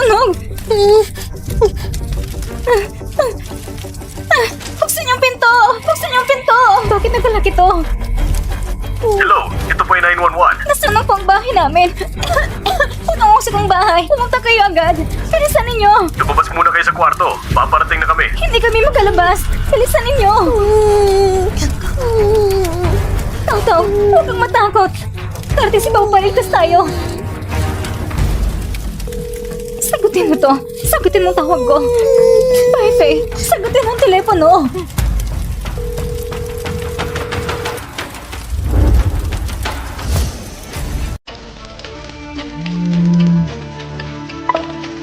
Nasusunog! Buksan yung pinto! Buksan yung pinto! Bakit nagalak ito? Hello, ito po yung 911. Nasunog po ang bahay namin. Punong sa kong bahay. Pumunta kayo agad. Bilisan ninyo. Lumabas muna kayo sa kwarto. Paparating na kami. Hindi kami makalabas. Bilisan ninyo. Tao, huwag kang matakot. Karte si Pao, paligtas tayo. Sagutin mo to. Sagutin mo ang tawag ko. Pepe, sagutin mo ang telepono.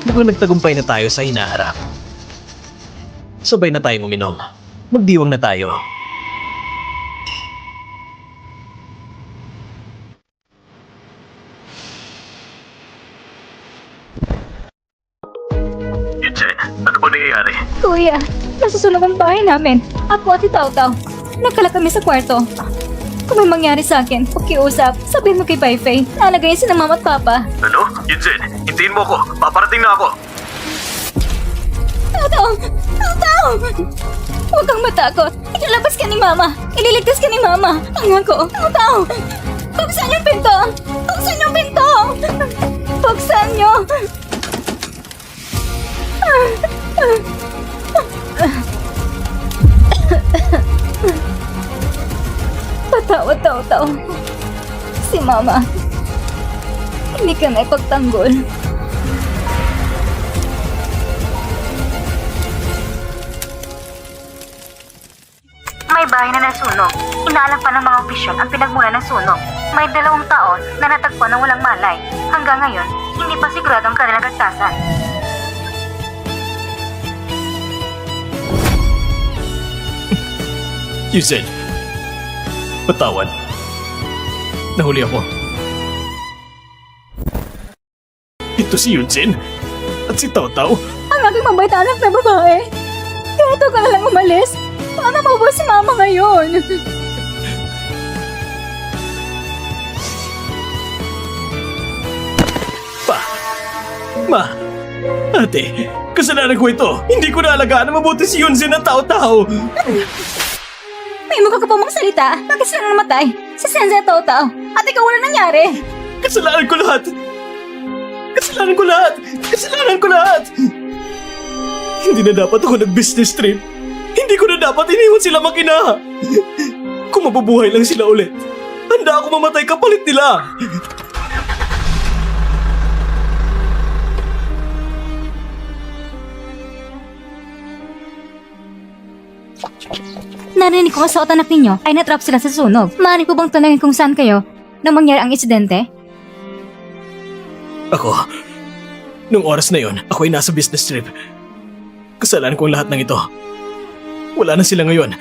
Mukhang nagtagumpay na tayo sa hinaharap. Sabay na tayong uminom. Magdiwang na tayo. Yunsen, ano ba nangyayari? Kuya, nasusunog ang bahay namin. Ako at si Tao. Nagkala kami sa kwarto. Kung may mangyari sa akin, pakiusap, sabihin mo kay Pepe. Nalagayin si ng mama at papa. Ano? Yunsen, hintayin mo ako. Paparating na ako. Tao! Huwag kang matakot. Ilalabas ka ni Mama. Ililigtas ka ni Mama. Pangako. Tao! Buksan yung pinto! Buksan yung pinto! Buksan nyo! Patawad, Tao. Si Mama. Hindi ka na ipagtanggol. May bahay na nasunog. Inaalam pa ng mga opisyal ang pinagmula ng sunog. May 2 taon na natagpuan ng walang malay. Hanggang ngayon, hindi pa sigurado ang kanilang ligtasan. Yunsen, patawad. Nahuli ako. Ito si Yunsen at si Tao. Ang aking mabait na anak na babae. Kaya ito ka na lang umalis. Paano mabubuhay si Mama ngayon? Ma, ate, kasalanan ko ito. Hindi ko naalagaan na mabuti si Yunsen at Tao. May mukha ka pa mong salita. Bakit sila namatay? Si Senza at Tao. At ikaw wala nangyari. Kasalanan ko lahat. Kasalanan ko lahat. Hindi na dapat ako nag-business trip. Hindi ko na dapat iniwan sila mag-ina. Kung mabubuhay lang sila ulit, handa ako mamatay kapalit nila. Narinig ko sa anak ninyo ay natrap sila sa sunog. Maaari po bang tanungin kung saan kayo nang mangyari ang insidente? Ako, nung oras na yon, ako ay nasa business trip. Kasalanan ko ang lahat ng ito. Wala na sila ngayon.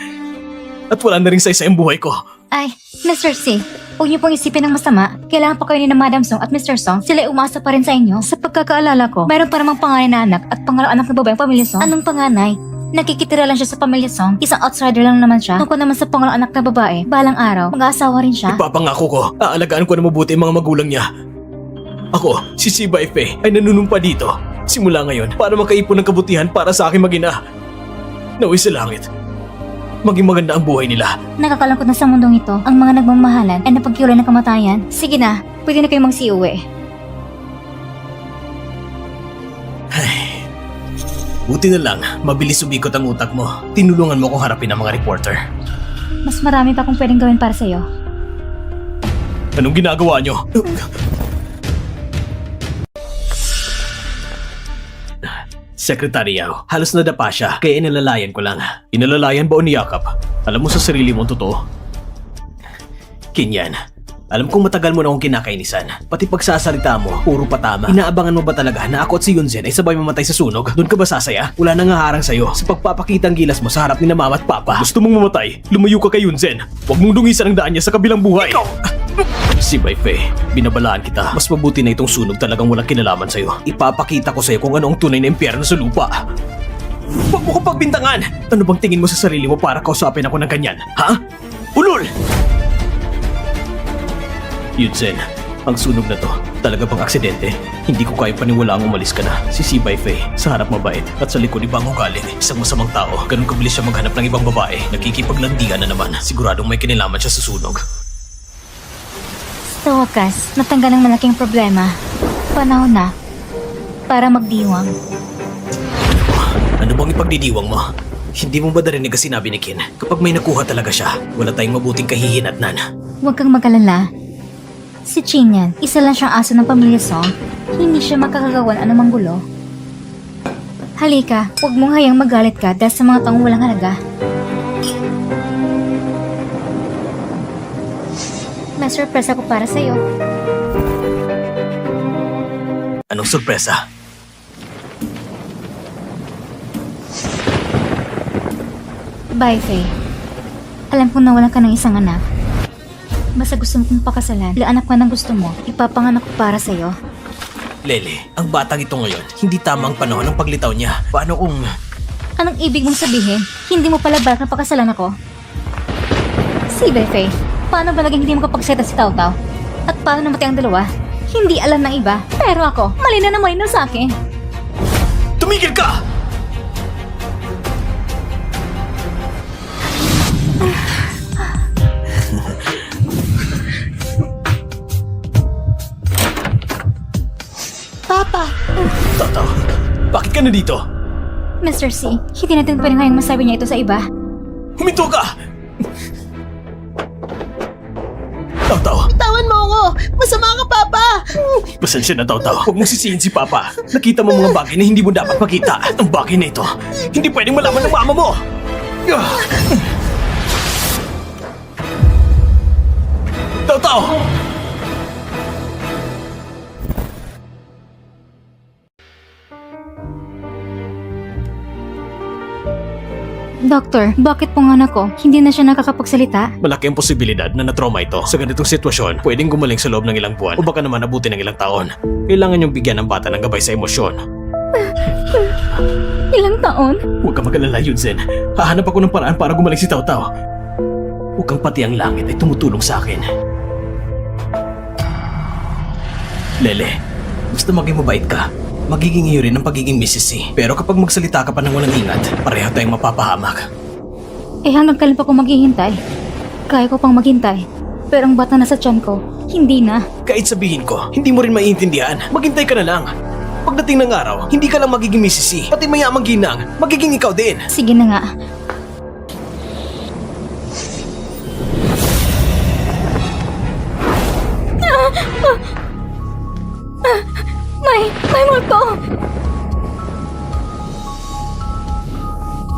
At wala na rin sa isa ang buhay ko. Ay, Mr. C, huwag niyo pong isipin ng masama. Kailangan pa kayo ni na Madam Song at Mr. Song. Sila ay umasa pa rin sa inyo. Sa pagkakaalala ko, mayroon pa namang panganay na anak at pangalawang anak na babae ang pamilya Song. Anong panganay? Nakikitira lang siya sa pamilya Song. Isang outsider lang naman siya. Tungkol naman sa pangalawang anak na babae, balang araw, mag-aasawa rin siya. Ipapangako ko, aalagaan ko na mabuti ang mga magulang niya. Ako, si Siba Ife, ay nanunumpa dito. Simula ngayon, para makaipon ng kabutihan para sa aking mag-ina. Naway sa langit. Maging maganda ang buhay nila. Nakakalangkot na sa mundong ito, ang mga nagmamahalan ay napagkiulay ng kamatayan. Sige na, pwede na kayong magsiuwi. Buti na lang, mabilis umikot ang utak mo. Tinulungan mo kong harapin ang mga reporter. Mas marami pa akong pwedeng gawin para sa'yo. Anong ginagawa nyo? Secretary Yao, halos nadapa siya, kaya inalalayan ko lang. Inalalayan ba o niyakap? Alam mo sa sarili mo ang totoo? Kinyan, alam kong matagal mo na akong kinakainisan. Pati pagsasalita mo, puro patama. Inaabangan mo ba talaga na ako at si Yunsen ay sabay mamatay sa sunog? Doon ka ba sasaya? Wala nang haharang sa'yo sa pagpapakita ang gilas mo sa harap ni na mama at papa. Gusto mong mamatay? Lumayo ka kay Yunsen. Huwag mong dungisan ang daan niya sa kabilang buhay. Si Baife, binabalaan kita. Mas mabuti na itong sunog talagang walang kinalaman sa'yo. Ipapakita ko sa'yo kung ano ang tunay na impyerno sa lupa. Huwag mo ko pagbintangan! Ano bang tingin mo sa sarili mo para kausapin ako ng ganyan? Ha? Ulol! Yunsen, Ang sunog na to, talaga bang aksidente? Hindi ko kaya paniwalaang umalis ka na. Si Si Bai Fei, sa harap mabait at sa likod ibang ugali. Isang masamang tao, ganun kabilis siya maghanap ng ibang babae. Nakikipaglandian na naman. Siguradong may kinalaman siya sa sunog. Sa wakas, natanggal ang malaking problema. Panahon na para magdiwang. Ano bang ipagdidiwang mo? Hindi mo ba narinig ang sinabi ni Kin? Kapag may nakuha talaga siya, wala tayong mabuting kahihinatnan. Huwag kang mag-alala. Si Chinyan, isa lang siyang aso ng pamilya Song. Hindi siya makakagawan anumang gulo. Halika, huwag mong hayang magalit ka dahil sa mga taong walang halaga. May surprise ako para sa'yo. Anong sorpresa? Bye, Faye. Alam kong nawalan ka ng isang anak. Basta gusto mo kong pakasalan, ilaanap ka ng gusto mo, ipapanganak ko para sa'yo. Lele, ang batang ito ngayon, hindi tama ang panahon ng paglitaw niya. Paano kung... Anong ibig mong sabihin? Hindi mo pala balak na pakasalan ako? Sige, Faye. Paano ba naging hindi mo kapagseta si Tao Tao? At paano namatay ang dalawa? Hindi alam ng iba, pero ako, malinaw na malinaw sa akin. Tumigil ka! Papa! Tataw, bakit ka na dito? Mr. C, hindi natin pwedeng ngayong masabi niya ito sa iba. Huminto ka! Tataw, Tawan mo ako! Masama ka, Papa! pasensya na Tataw. Huwag mong sisihin si Papa. Nakita mo mga bagay na hindi mo dapat makita. Ang bagay na ito, hindi pwedeng malaman ng mama mo! Tataw! Doktor, bakit pong anak ko, hindi na siya nakakapagsalita? Malaki ang posibilidad na na-trauma ito. Sa ganitong sitwasyon, pwedeng gumaling sa loob ng ilang buwan o baka naman abutin ng ilang taon. Kailangan niyong bigyan ng bata ng gabay sa emosyon. Ilang taon? Huwag kang mag-alala, Yunzen. Hahanap ako ng paraan para gumaling si Tao Tao. Huwag kang pati ang langit ay tumutulong sa akin. Lele, basta maging mabait ka. Magiging iyo rin ang pagiging Mrs. C. Pero kapag magsalita ka pa ng walang ingat, pareho tayong mapapahamak. Eh hanggang kailan pa ako maghihintay? Kaya ko pang maghintay. Pero ang bata na sa tiyan ko, hindi na. Kahit sabihin ko, hindi mo rin maiintindihan. Maghintay ka na lang. Pagdating ng araw, hindi ka lang magiging Mrs. C. Pati mayamang ginang, magiging ikaw din. Sige na nga. May multo!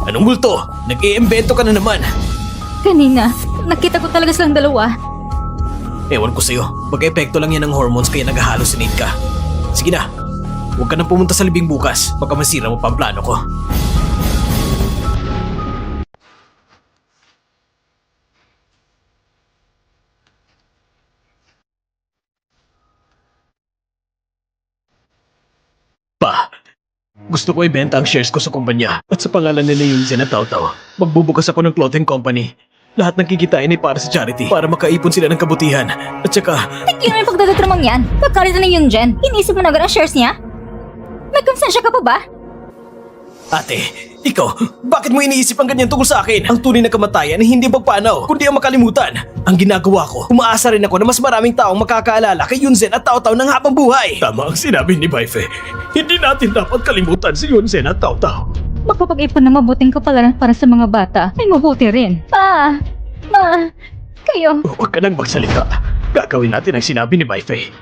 Anong multo? Nag-iimbento ka na naman. Kanina, nakita ko talaga silang dalawa. Ewan ko sa'yo. Pag-epekto lang yan ng hormones kaya nag-hallucinate ka. Sige na. Huwag ka nang pumunta sa libing bukas. Baka masira mo pa ang plano ko. Pa, gusto ko ibenta ang shares ko sa kumpanya at sa pangalan nila Yunzen at Tao Tao. Magbubukas ako ng clothing company. Lahat ng kikitain ay para sa charity, para makaipon sila ng kabutihan. At saka, Tignan mo yung pagdadadramang yan. Pagkalit na yung Jen, iniisip mo na agad ang shares niya? May konsensya ka pa ba? ate, ikaw, bakit mo iniisip ang ganyan tungkol sa akin? Ang tunay na kamatayan ay hindi pagpanaw, kundi ang makalimutan. Ang ginagawa ko, umaasa rin ako na mas maraming taong makakaalala kay Yunzen at Tao Tao ng habang buhay. Tama ang sinabi ni Baife. Hindi natin dapat kalimutan si Yunzen at Tao Tao. Magpapag-ipon ng mabuting kapalaran para sa mga bata ay mabuti rin. Pa! Ma! Kayo! Huwag ka nang magsalita. Gagawin natin ang sinabi ni Baife.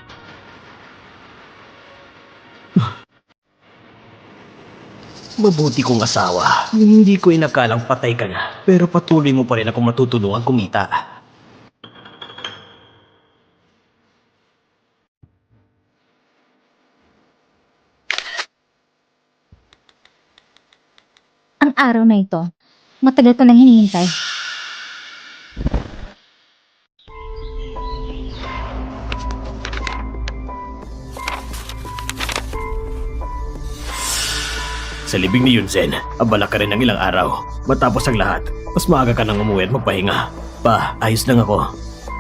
Mabuti kong asawa. Hindi ko inakalang patay ka na. Pero patuloy mo pa rin akong matutulungan kumita. Ang araw na ito, matagal ko nang hinihintay. Sa libing ni Yunzen, abala ka rin ng ilang araw. Matapos ang lahat, mas maaga ka nang umuwi at magpahinga. Pa, ayos lang ako.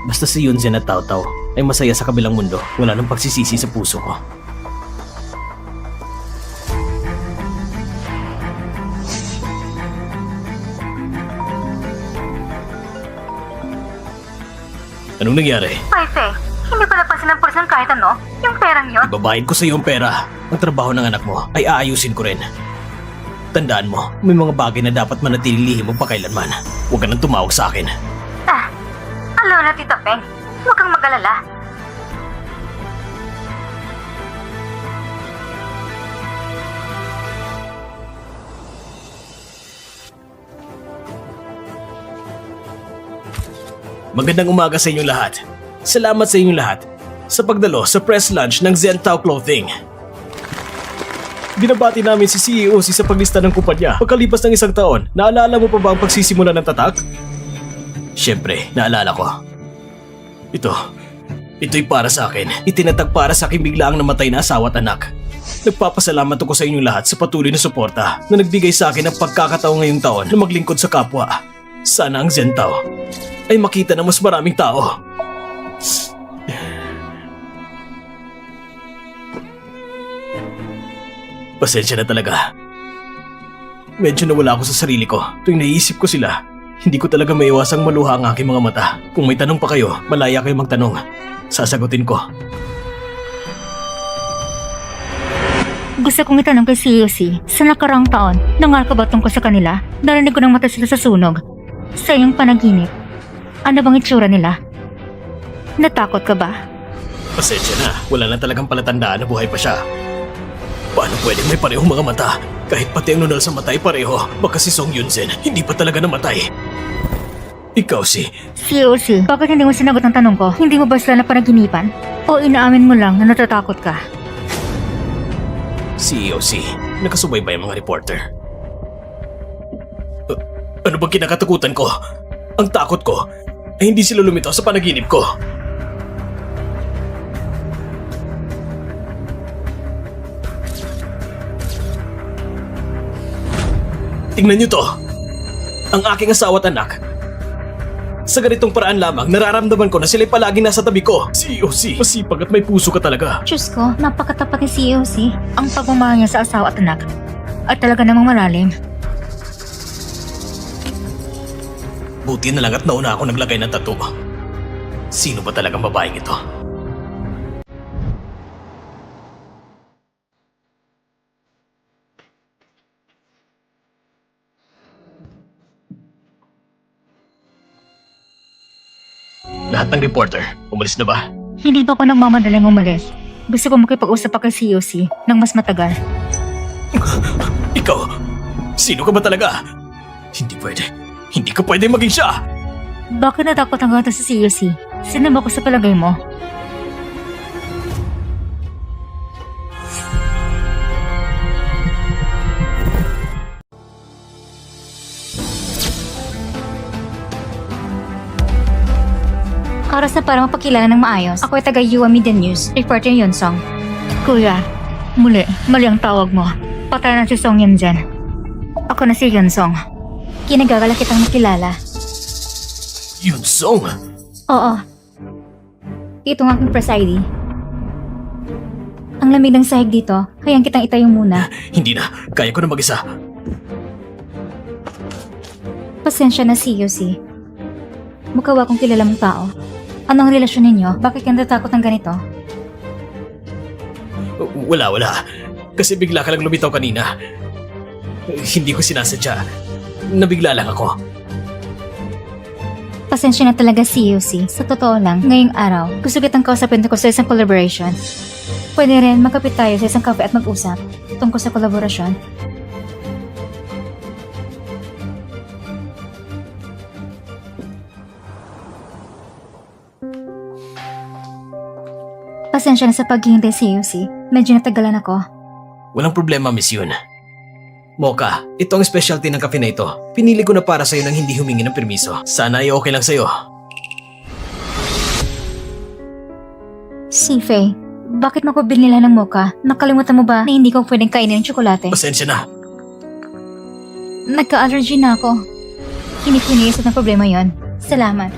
Basta si Yunzen at Tao Tao, ay masaya sa kabilang mundo. Wala nang pagsisisi sa puso ko. Anong nangyari? Fei, hindi ko napansin ng pulis ng kahit ano. Yung perang yun. Ibabayad ko sa iyo ang pera. Ang trabaho ng anak mo ay aayusin ko rin. Tandaan mo, may mga bagay na dapat manatili lihim mo pa kailanman. Huwag ka nang tumawag sa akin. Alam na, Tita Peng. Huwag kang mag-alala. Magandang umaga sa inyong lahat. Salamat sa inyong lahat sa pagdalo sa press lunch ng Zentao Clothing. Binabati namin si CEO sa paglista ng kumpanya. Pagkalipas ng isang taon, naalala mo pa ba ang pagsisimula ng tatak? Siyempre, naalala ko. Ito'y para sa akin. Itinatag para sa aking biglaang namatay na asawa at anak. Nagpapasalamat ako sa inyong lahat sa patuloy na suporta na nagbigay sa akin ng pagkakataon ngayong taon na maglingkod sa kapwa. Sana ang Zentao ay makita ng mas maraming tao. Pasensya na talaga. Medyo nawala ako sa sarili ko tuwing naiisip ko sila. Hindi ko talaga maiwasang maluha ang aking mga mata. Kung may tanong pa kayo, malaya kayo magtanong. Sasagutin ko. Gusto kong itanong kay COC, sa nakaraang taon, nangal ka ba tungkol sa kanila? Narinig ko ng mata sila sa sunog. Sa iyong panaginip, ano bang itsura nila? Natakot ka ba? Pasensya na, wala na talagang palatandaan na buhay pa siya. Paano pwedeng may parehong mga mata? Kahit pati ang nunal sa mata ay pareho. Baka si Song Yunzen hindi pa talaga namatay. Ikaw COC, bakit hindi mo sinagot ang tanong ko? Hindi mo ba sila na panaginipan? O inaamin mo lang na natatakot ka? COC, nakasubaybay ang mga reporter. Ano bang kinakatakutan ko? Ang takot ko ay hindi sila lumitaw sa panaginip ko. Tingnan niyo to. Ang aking asawa at anak. Sa ganitong paraan lamang, nararamdaman ko na sila'y palaging nasa tabi ko. COC, masipag at may puso ka talaga. Diyos ko, napakatapat ni COC. Ang pagmamahal niya sa asawa at anak at talaga namang malalim. Buti na lang at nauna ako naglagay ng tattoo. Sino ba talagang babaeng ito? Lahat ng reporter, umalis na ba? Hindi ba ako nagmamadaling umalis? Gusto ko makipag-usap pa kay COC ng mas matagal. Ikaw? Sino ka ba talaga? Hindi pwede. Hindi ka pwede maging siya! Bakit natakot ang gato sa COC? Sino ba ko sa palagay mo? Oras na para mapakilala ng maayos. Ako ay taga Yua Media News, reporter Yunsong. Kuya, mali ang tawag mo. Patay na si Song Yunzen. Ako na si Yunsong. Kinagagala kitang makilala. Yunsong? Oo. Ito ang aking press ID. Ang lamig ng sahig dito, hayang kitang itayo muna. Hindi na. Kaya ko na mag-isa. Pasensya na COC. Mukha akong kilala mong tao. Anong relasyon ninyo? Bakit ka natatakot ng ganito? Wala. Kasi bigla ka lang lumitaw kanina. Hindi ko sinasadya. Nabigla lang ako. Pasensya na talaga COC. Sa totoo lang, ngayong araw, gusto kitang kausapin tungkol sa isang collaboration. Pwede rin magkapit tayo sa isang cafe at mag-usap tungkol sa kolaborasyon. Pasensya na sa paghihintay COC. Medyo natagalan ako. Walang problema, Miss Yun. Mocha, ito ang specialty ng kape na ito. Pinili ko na para sa'yo nang hindi humingi ng permiso. Sana ay okay lang sa'yo. Si Faye, bakit mo ko binila ng mocha? Nakalimutan mo ba na hindi ko pwedeng kainin ng tsokolate? Pasensya na. Nagka-allergy na ako. Hindi ko iniisip ng problema yon. Salamat.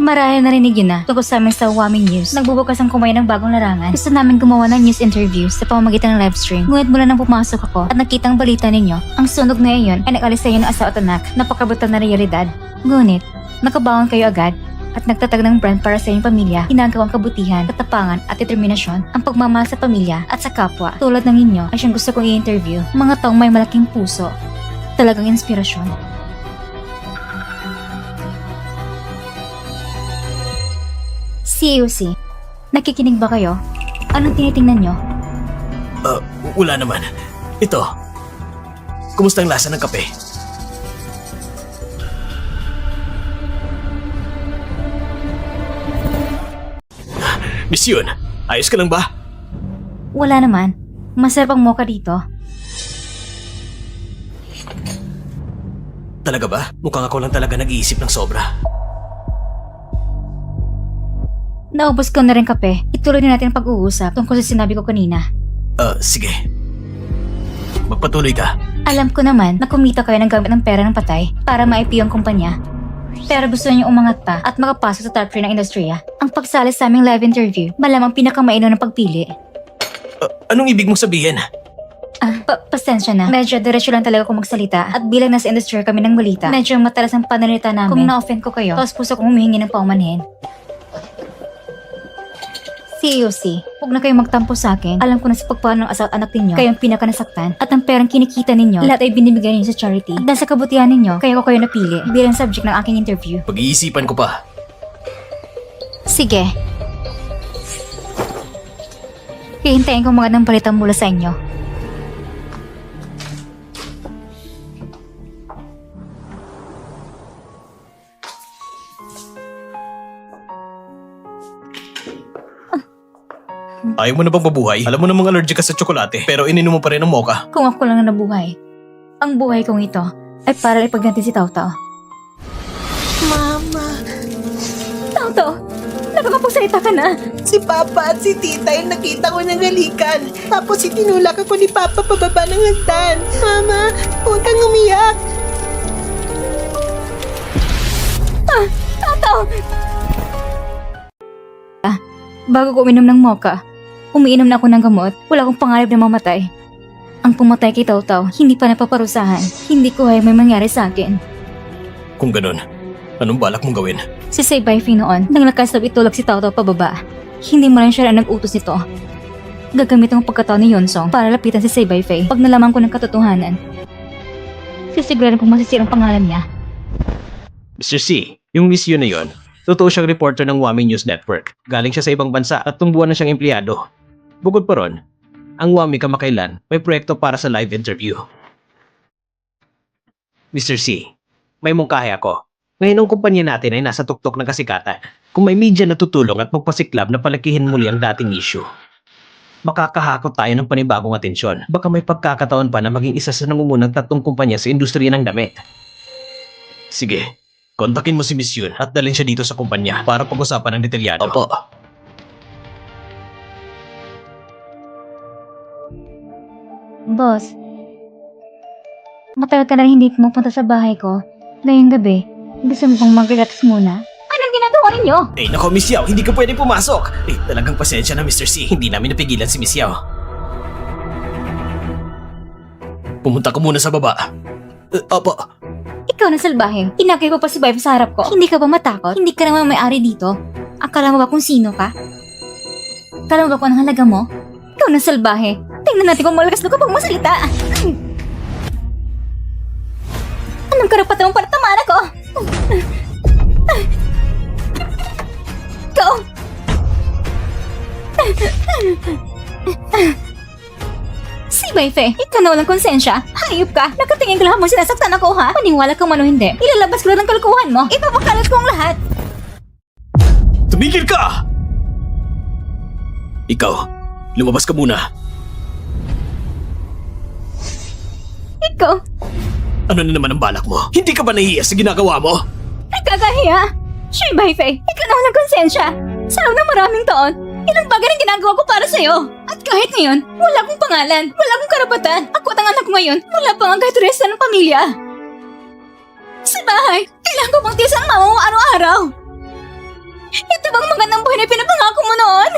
Marahil narinig yun na tungkol sa amin sa Wami News. Nagbubukas ang kumain ng bagong larangan. Gusto namin gumawa ng news interviews sa pamamagitan ng livestream. Ngunit mula nang pumasok ako at nakita ang balita ninyo, ang sunog na iyon ay nag-alis sa inyo ng asawa at anak. Napakabutal na realidad. Ngunit, nakabangon kayo agad at nagtatag ng brand para sa inyong pamilya, ginagawang kabutihan, katapangan at determinasyon, ang pagmamahal sa pamilya at sa kapwa. Tulad ng inyo ay siyang gusto kong i-interview, mga taong may malaking puso. Talagang inspirasyon. CUC, nakikinig ba kayo? Anong tinitingnan nyo? Wala naman. Ito. Kumusta ang lasa ng kape? Miss Yun, ayos ka lang ba? Wala naman. Masarap ang mocha dito. Talaga ba? Mukhang ako lang talaga nag-iisip ng sobra. Naubos ko na rin kape. Ituloy na natin ang pag-uusap tungkol sa sinabi ko kanina. Sige. Magpatuloy ka. Alam ko naman na kumita kayo ng gamit ng pera ng patay para ma-IPO ang kumpanya. Pero gusto niyo umangat pa at makapasok sa top 3 ng industriya. Ang pagsali sa aming live interview, malamang pinakamaino ng pagpili. Anong ibig mong sabihin? Pasensya na. Medyo diretsyo lang talaga kung magsalita at bilang nasa industriya kami ng balita, medyo matalas ang pananalita namin. Kung na-offend ko kayo, tapos puso kong humihingi ng paumanhin. CUC, huwag na kayong magtampo sa akin. Alam ko na sa pagpano ng asawa at anak ninyo, kayong pinakanasaktan at ang perang kinikita ninyo, lahat ay binibigay ninyo sa charity. Dahil sa kabutihan ninyo, kaya ko kayo napili bilang subject ng aking interview. Pag-iisipan ko pa. Sige. Hihintayin ko mga ng balita mula sa inyo. Ayaw mo na bang mabuhay? Alam mo namang allergic ka sa tsokolate, pero ininom mo pa rin ang mocha. Kung ako lang na nabuhay, ang buhay kong ito ay para ipagganti si Tautau. Mama, Tautau! Nakakapagsalita ka na! si Papa at si Tita yung nakita ko ng halikan. Tapos itinulak ako ni Papa pababa ng hagdan. Mama, huwag kang umiyak. Tautau! Bago ko uminom ng mocha, umiinom na ako ng gamot. Wala akong pangarap na mamatay. Ang pumatay kay Tautau, hindi pa napaparusahan. Hindi ko ay may mangyari sa akin. Kung ganun, anong balak mong gawin? Si Saybay Fei noon, nang lakas na itulak si Tautau pababa. Hindi mo rin siya na nag-utos nito. Gagamit ang pagkataon ni Yonsong para lapitan si Saybay Fei pag nalaman ko ng katotohanan. Sisiguraduhin kong masisira ang pangalan niya. Mr. C, yung Miss Yun na yun, totoo siyang reporter ng Wami News Network. Galing siya sa ibang bansa at tungbuan na siyang empleyado. Bukod pa ron, ang Wami kamakailan may proyekto para sa live interview. Mr. C, may mungkahi ako. Ngayon ang kumpanya natin ay nasa tuktok ng kasikatan. Kung may media na tutulong at magpasiklab na palakihin muli ang dating issue, makakahakot tayo ng panibagong atensyon. Baka may pagkakataon pa na maging isa sa nangungunang 3 kumpanya sa industriya ng damit. Sige, kontakin mo si Miss Yun at dalhin siya dito sa kumpanya para pag-usapan ng detalyado. Opo. Boss, matagal ka na rin hindi pumupunta sa bahay ko. Ngayong gabi, gusto mo bang mag-relax muna? Anong ginagawa ninyo? Nako Miss Yao, hindi ka pwede pumasok. Talagang pasensya na Mr. C. Hindi namin napigilan si Miss Yao. Pumunta ka muna sa baba. Opo. Ikaw na salbahe. Inakay ko pa si Vibe sa harap ko. Hindi ka ba matakot? Hindi ka naman may-ari dito. Akala mo ba kung sino ka? Akala mo ba kung ang halaga mo? Ikaw na salbahe. Tingnan natin kung malakas na kapag masalita. Anong karapatan mo para tamaan ako? Ikaw! Si Baife, ikaw na walang konsensya. Hayop ka. Nakatingin ko lahat mo sinasaktan ako, ha? Paniwala ka man o hindi. Ilalabas ko lang ang kalukuhan mo. Ipapakalat ko ang lahat. Tumigil ka! Ikaw, lumabas ka muna. Ikaw, Ano na naman ang balak mo? Hindi ka ba nahihiya sa ginagawa mo? nagkakahiya. Shy Baife, ikaw na walang konsensya. Sa loob ng maraming taon, ilang bagay ang ginagawa ko para sa'yo. At kahit ngayon, wala akong pangalan, wala akong karapatan. Ako at ang anak ko ngayon, wala pa nga kahit resta ng pamilya. Sa bahay, kailangan ko pang tiis ang mama mo araw-araw. Ito bang magandang buhay na pinapangako mo noon?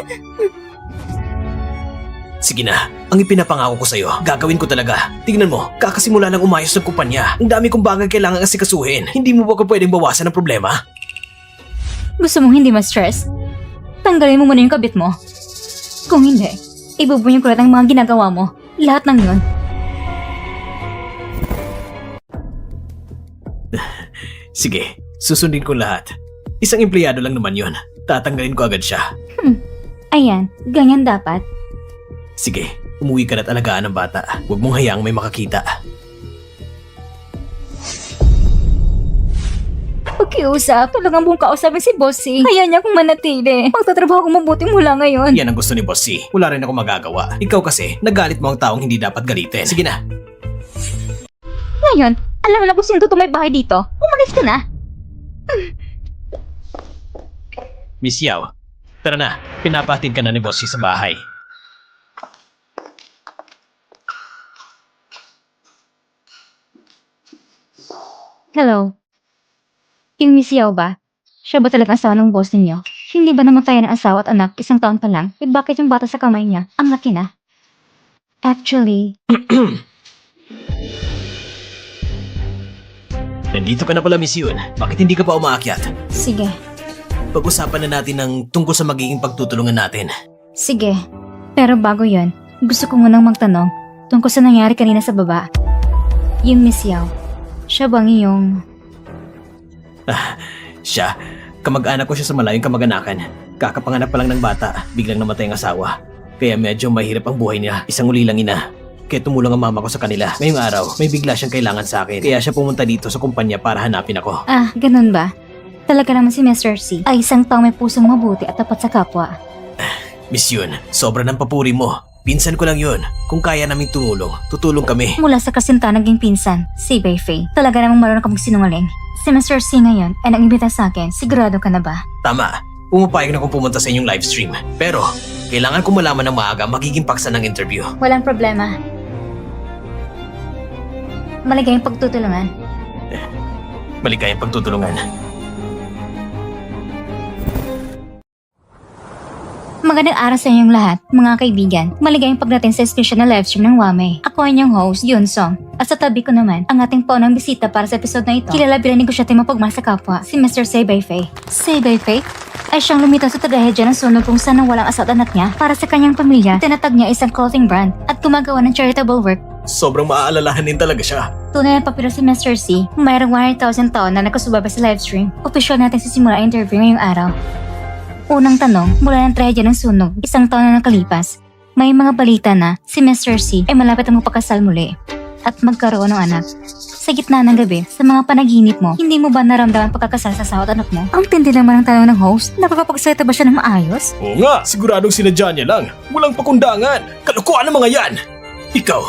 Sige na, ang ipinapangako ko sa'yo, gagawin ko talaga. Tignan mo, kakasimula lang umayos ng kumpanya. Ang dami kong bagay kailangan asikasuhin. Hindi mo ba pwedeng bawasan ang problema? Gusto mong hindi ma-stress? Tanggalin mo muna yung kabit mo. Kung hindi, ibubunyog ko lahat ng mga ginagawa mo. Lahat ng yun. Sige, susundin ko lahat. Isang empleyado lang naman yun. Tatanggalin ko agad siya. Ayan, ganyan dapat. Sige, umuwi ka na't alagaan ng bata. Huwag mong hayaang may makakita. Pakiusap, talagang buong kausapin si Bossy. Kaya niya akong manatili. Magtatrabaho kong mabuti mula ngayon. Yan ang gusto ni Boss C. Wala rin ako magagawa. Ikaw kasi, nagalit mo ang taong hindi dapat galitin. Sige na. Ngayon, alam mo na kung sino may bahay dito. Umalis ka na. Miss Yao, tara na. Pinapahatid ka na ni Boss C sa bahay. Hello. Yung Miss Yao ba? Siya ba talaga asawa ng boss ninyo? Hindi ba naman tayo ng asawa at anak isang taon pa lang? Eh bakit yung bata sa kamay niya? Ang laki na. Actually, Nandito ka na pala, Miss Yun. Bakit hindi ka pa umaakyat? sige. Pag-usapan na natin ng tungkol sa magiging pagtutulungan natin. Sige. Pero bago yon, gusto ko munang magtanong tungkol sa nangyari kanina sa baba. Yung Miss Yao, siya bang iyong... Siya, kamag-anak ko siya sa malayong kamag-anakan. Kakapanganak pa lang ng bata, biglang namatay ang asawa. Kaya medyo mahirap ang buhay niya, isang uli lang ina. Kaya tumulong ang mama ko sa kanila. Ngayong araw, may bigla siyang kailangan sa akin. Kaya siya pumunta dito sa kumpanya para hanapin ako. Ah, ganun ba? Talaga naman si Mr. C ay isang taong may pusong mabuti at tapat sa kapwa. Miss Yun, sobra ng papuri mo. Pinsan ko lang yun. Kung kaya naming tumulong, tutulong kami. Mula sa kasinta naging pinsan, si Bei Fei. Talaga namang marunong ka magsinungaling. Si Mr. C ngayon ay nag-imbita sa akin. Sigurado ka na ba? Tama, pumapayag na kung pumunta sa inyong livestream. Pero, kailangan ko malaman ng maaga magiging paksa ng interview. Walang problema. Maligayang pagtutulungan. Maligayang pagtutulungan. Magandang araw sa inyong lahat, mga kaibigan. Maligayang pagdating sa espesyal na livestream ng Wame. Ako ang inyong host, Yun Song. At sa tabi ko naman, ang ating paunang bisita para sa episode na ito. Kilala bilang negosyante mapagmahal sa kapwa, si Mr. Sei Bei Fei. Sei Bei Fei ay siyang lumitaw sa trahedya ng sunog kung saan ang walang asawa at anak niya para sa kanyang pamilya. Tinatag niya isang clothing brand at gumagawa ng charitable work. Sobrang maaalalahanin talaga siya. Tunay na papiro si Mr. C, mayroong 100,000 taon na nakasubaba sa livestream. Opisyal natin sisimula ang interview ngayong araw. Unang tanong, mula ng trahedya ng sunog, isang taon na nakalipas, may mga balita na si Mr. C ay malapit ang magpakasal muli at magkaroon ng anak. Sa gitna ng gabi, sa mga panaginip mo, hindi mo ba naramdaman pagkakasal sa asawa at anak mo? Ang tindi naman ang tanong ng host, nakakapagsalita ba siya ng maayos? Oo nga, siguradong sinadya niya lang. Walang pakundangan. Kalukuhan ang mga yan. Ikaw,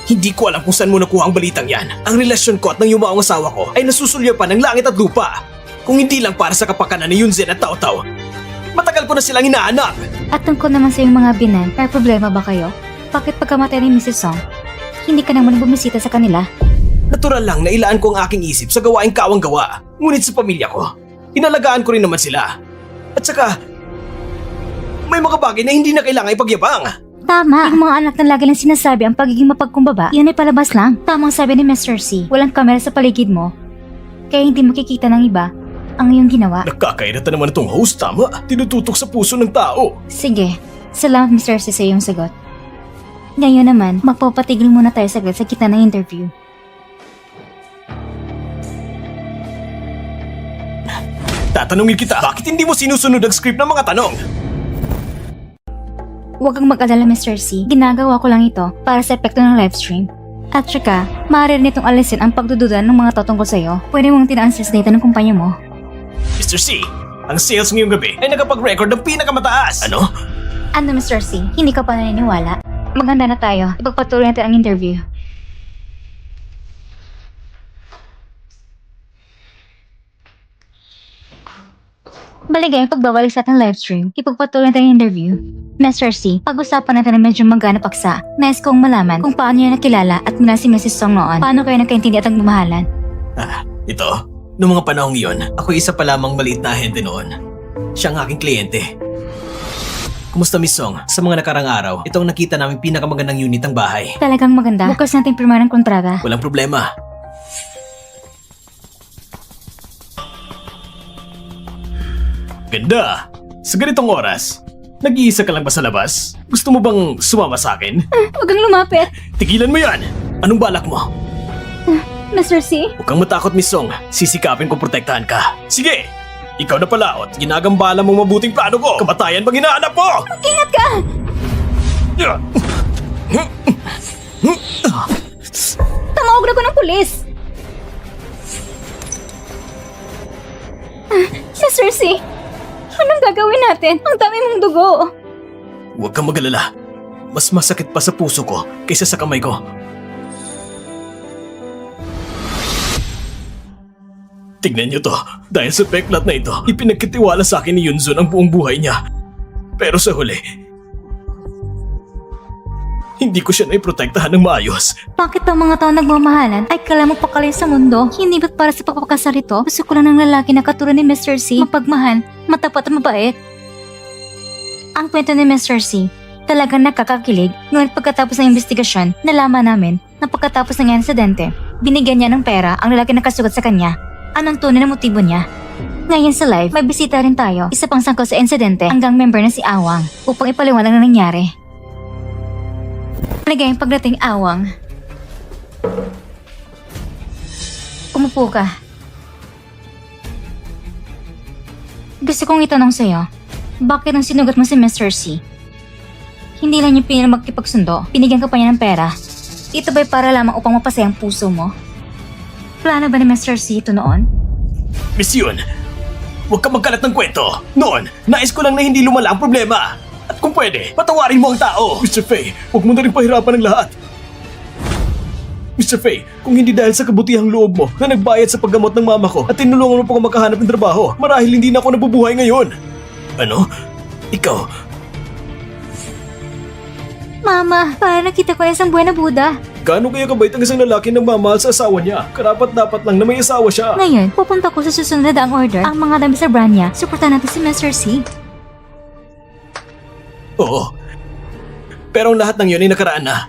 hindi ko alam kung saan mo nakuha ang balitang yan. Ang relasyon ko at ng yumaong asawa ko ay nasusulyapan ng langit at lupa. Kung hindi lang para sa kapakanan ni Yunzen at Tao Tao, matagal ko na silang inaanak. At tungkol naman sa iyong mga binan, may problema ba kayo? Bakit pagkamatay ni Mrs. Song, hindi ka naman bumisita sa kanila? Natural lang na ilaan ko ang aking isip sa gawaing kawang-gawa. Ngunit sa pamilya ko, inalagaan ko rin naman sila. At saka, may mga bagay na hindi na kailangan ipagyabang. Tama! Yung mga anak na lagi lang sinasabi ang pagiging mapagkumbaba, yun ay palabas lang. Tamang sabi ni Mr. C, walang kamera sa paligid mo, kaya hindi makikita ng iba ang iyong ginawa. Nakakairata naman itong host, tama? Tinututok sa puso ng tao. Sige, salamat Mr. C sa iyong sagot. Ngayon naman, magpapatigil muna tayo saglit sa gitna ng interview. Tatanungin kita, bakit hindi mo sinusunod ang script ng mga tanong? Huwag kang mag-alala Mr. C, ginagawa ko lang ito para sa epekto ng livestream. At saka, maaari nitong alisin ang pagdududa ng mga tatungkol sa'yo. Pwede mong tina-translate ng kumpanya mo. Mr. C, ang sales ngayong gabi ay nakapag-record ng pinakamataas. Ano? Ano Mr. C, hindi ka pa naniniwala? Maganda na tayo, ipagpatuloy natin ang interview. Baligay ang pagbabalik sa ating livestream, ipagpatuloy natin ang interview. Mr. C, pag-usapan natin na medyo magana paksa. Nais kong malaman kung paano niya nakilala at mula si Mrs. Song noon. Paano kayo nagkaintindi at nagmamahalan? Ito. Noong mga panahong iyon, ako isa pa lamang maliit na ahente noon. Siya ang aking kliyente. Kumusta, Miss Song? Sa mga nakarang araw, ito ang nakita naming pinakamagandang unit ng bahay. Talagang maganda. Bukas natin pirma ng kontrata. Walang problema. Ganda! Sa ganitong oras, nag-iisa ka lang ba sa labas? Gusto mo bang sumama sa akin? Huwag kang lumapit. Tigilan mo yan! Anong balak mo? Mr. C, Huwag kang matakot, Miss Song. Sisikapin kong protektahan ka. Sige! Ikaw na pala at ginagambala mong mabuting plano ko. Kamatayan bang hinahanap mo? ingat ka! Tumawag na ko ng pulis! Mr. C, anong gagawin natin? Ang dami mong dugo. Huwag kang magalala. Mas masakit pa sa puso ko kaysa sa kamay ko. Tignan niyo to. Dahil sa peklat na ito, ipinagkatiwala sa akin ni Yunzun ang buong buhay niya. Pero sa huli, hindi ko siya naiprotektahan ng maayos. Bakit ang mga tao nagmamahalan ay kala mo pakali sa mundo? Hindi ba't para sa pagpapakasal ito? Gusto ko lang ng lalaki na katulad ni Mr. C, mapagmahal, matapat at mabait. Ang kwento ni Mr. C, talagang nakakakilig. Ngunit pagkatapos ng investigasyon, nalaman namin na pagkatapos ng insidente, binigyan niya ng pera ang lalaki na kasugat sa kanya. Anong tunay na motibo niya? Ngayon sa live, may bisita rin tayo. Isa pang sangkot sa insidente, hanggang member na si Awang upang ipaliwanag ang nangyari. Maligayang pagdating, Awang. Umupo ka. Gusto kong itanong sa'yo, bakit nang sinugat mo si Mr. C? Hindi lang niya pinila magkipagsundo, binigyan ka pa niya ng pera. Ito ba'y para lamang upang mapasaya ang puso mo? Plano ba ni Mr. C ito noon? Miss Yun, huwag kang magkalat ng kwento. Noon, nais ko lang na hindi lumala ang problema. At kung pwede, patawarin mo ang tao. Mr. Fei, huwag mo na rin pahirapan ng lahat. Mr. Fei, kung hindi dahil sa kabutihang loob mo na nagbayad sa paggamot ng mama ko at tinulungan mo pa ako makahanap ng trabaho, marahil hindi na ako nabubuhay ngayon. Ano? Ikaw? Mama, para nakita ko na isang buhay na Buddha. Gaano kaya kabait ang isang lalaki na mamahal sa asawa niya? Karapat-dapat lang na may asawa siya. Ngayon, pupunta ko sa susunod na daang order. Ang mga dami sa brand niya, suportahan natin si Mr. C. Oo. Pero ang lahat ng yun ay nakaraan na.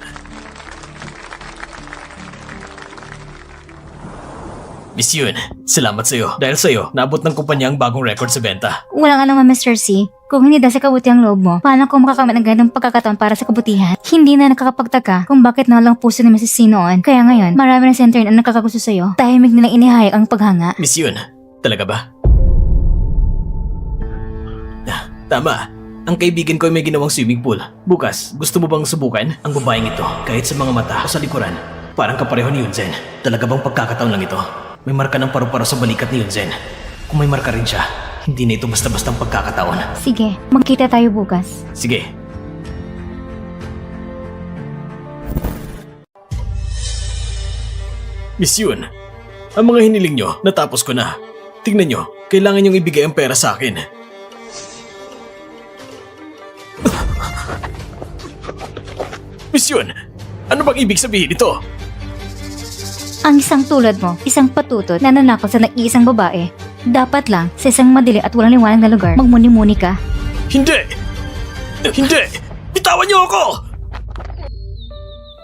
Miss Yun, salamat sa'yo. Dahil sa'yo, naabot ng kumpanya ang bagong record sa benta. Walang alam, Mr. C. Kung hindi dahil sa kabutihang loob mo, paano ko makakamit ng ganong pagkakataon para sa kabutihan? Hindi na nakakapagtaka kung bakit nawalang puso ni Mrs. C noon. Kaya ngayon, marami ng center na nakakagusto sa'yo. Tahimik nilang inihayag ang paghanga. Miss Yun, talaga ba? Tama. Ang kaibigan ko ay may ginawang swimming pool. Bukas, gusto mo bang subukan? Ang babaeng ito, kahit sa mga mata o sa likuran, parang kapareho ni Yunzen. Talaga bang pagkakataon lang ito? May marka ng paru-paro sa balikat ni Yunzen. Kung may marka rin siya, hindi na ito basta-bastang pagkakataon. Sige, magkita tayo bukas. Sige. Miss Yun, ang mga hiniling nyo, natapos ko na. Tingnan nyo, kailangan nyong ibigay ang pera sa akin. Miss Yun, ano bang ibig sabihin ito? Ang isang tulad mo, isang patutot na nanakaw sa nag-iisang babae, dapat lang sa isang madili at walang liwanag na lugar, magmuni-muni ka. Hindi! Hindi! Bitawan niyo ako!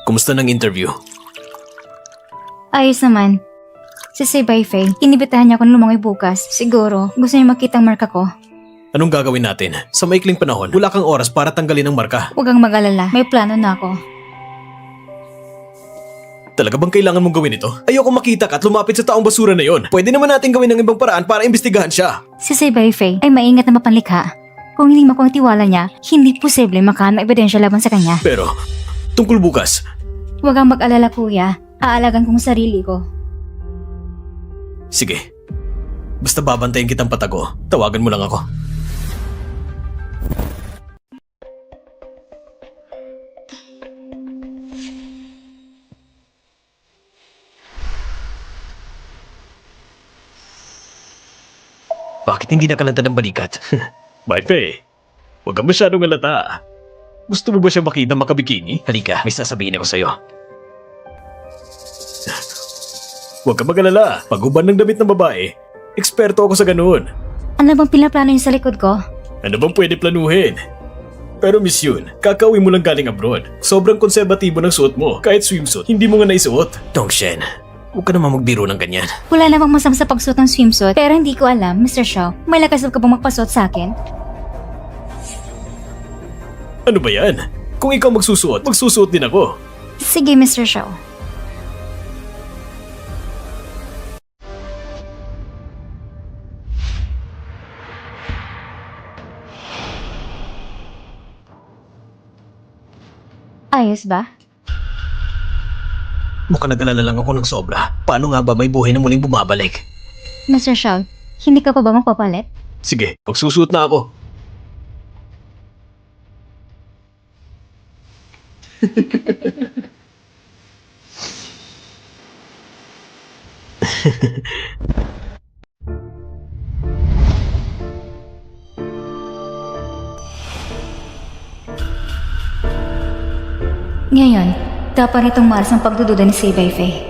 Kumusta ng interview? Ayos naman. Si Sebay Faye, inibitahan niya ako na lumangoy bukas. Siguro, gusto niya makita ang marka ko. Anong gagawin natin? Sa maikling panahon, wala kang oras para tanggalin ang marka. Huwag kang mag-alala, may plano na ako. Talaga bang kailangan mong gawin ito? Ayoko makita ka at lumapit sa taong basura na yon. Pwede naman natin gawin ng ibang paraan para imbestigahan siya. Si Sebay Faye ay maingat na mapanlikha. Kung hindi makuha ang tiwala niya, hindi posible makahanap ng ebidensya laban sa kanya. Pero, tungkol bukas, Huwag kang mag-alala, kuya. Aalagan kong sarili ko. sige. Basta babantayin kitang patago, tawagan mo lang ako. Bakit hindi nakalanta ng balikat? Bye, Faye. Huwag kang masyadong alata. Gusto mo ba siya makita makabikini? Halika, may sasabihin ako sa'yo. Huwag kang mag-alala. Pag-uban ng damit ng babae, eksperto ako sa ganoon. Ano bang pinaplano niyo sa likod ko? Ano bang pwede planuhin? Pero Miss Yun, kakauwi mo lang galing abroad. Sobrang konserbatibo ng suot mo. Kahit swimsuit, hindi mo nga naisuot. Dongshen, huwag ka naman magbiro ng ganyan. Wala namang masama sa pagsuot ng swimsuit, pero hindi ko alam, Mr. Shaw, may lakas ka bang magpasuot sa akin? Ano ba yan? Kung ikaw magsusuot din ako. Sige, Mr. Shaw. Ayos ba? Mukhang nag-alala lang ako ng sobra. Paano nga ba may buhay na muling bumabalik? Mr. Shaw, hindi ka pa ba magpapalit? Sige, magsusuot na ako. Ngayon, dapat itong maras ang pagdududa ni Sabay Faye.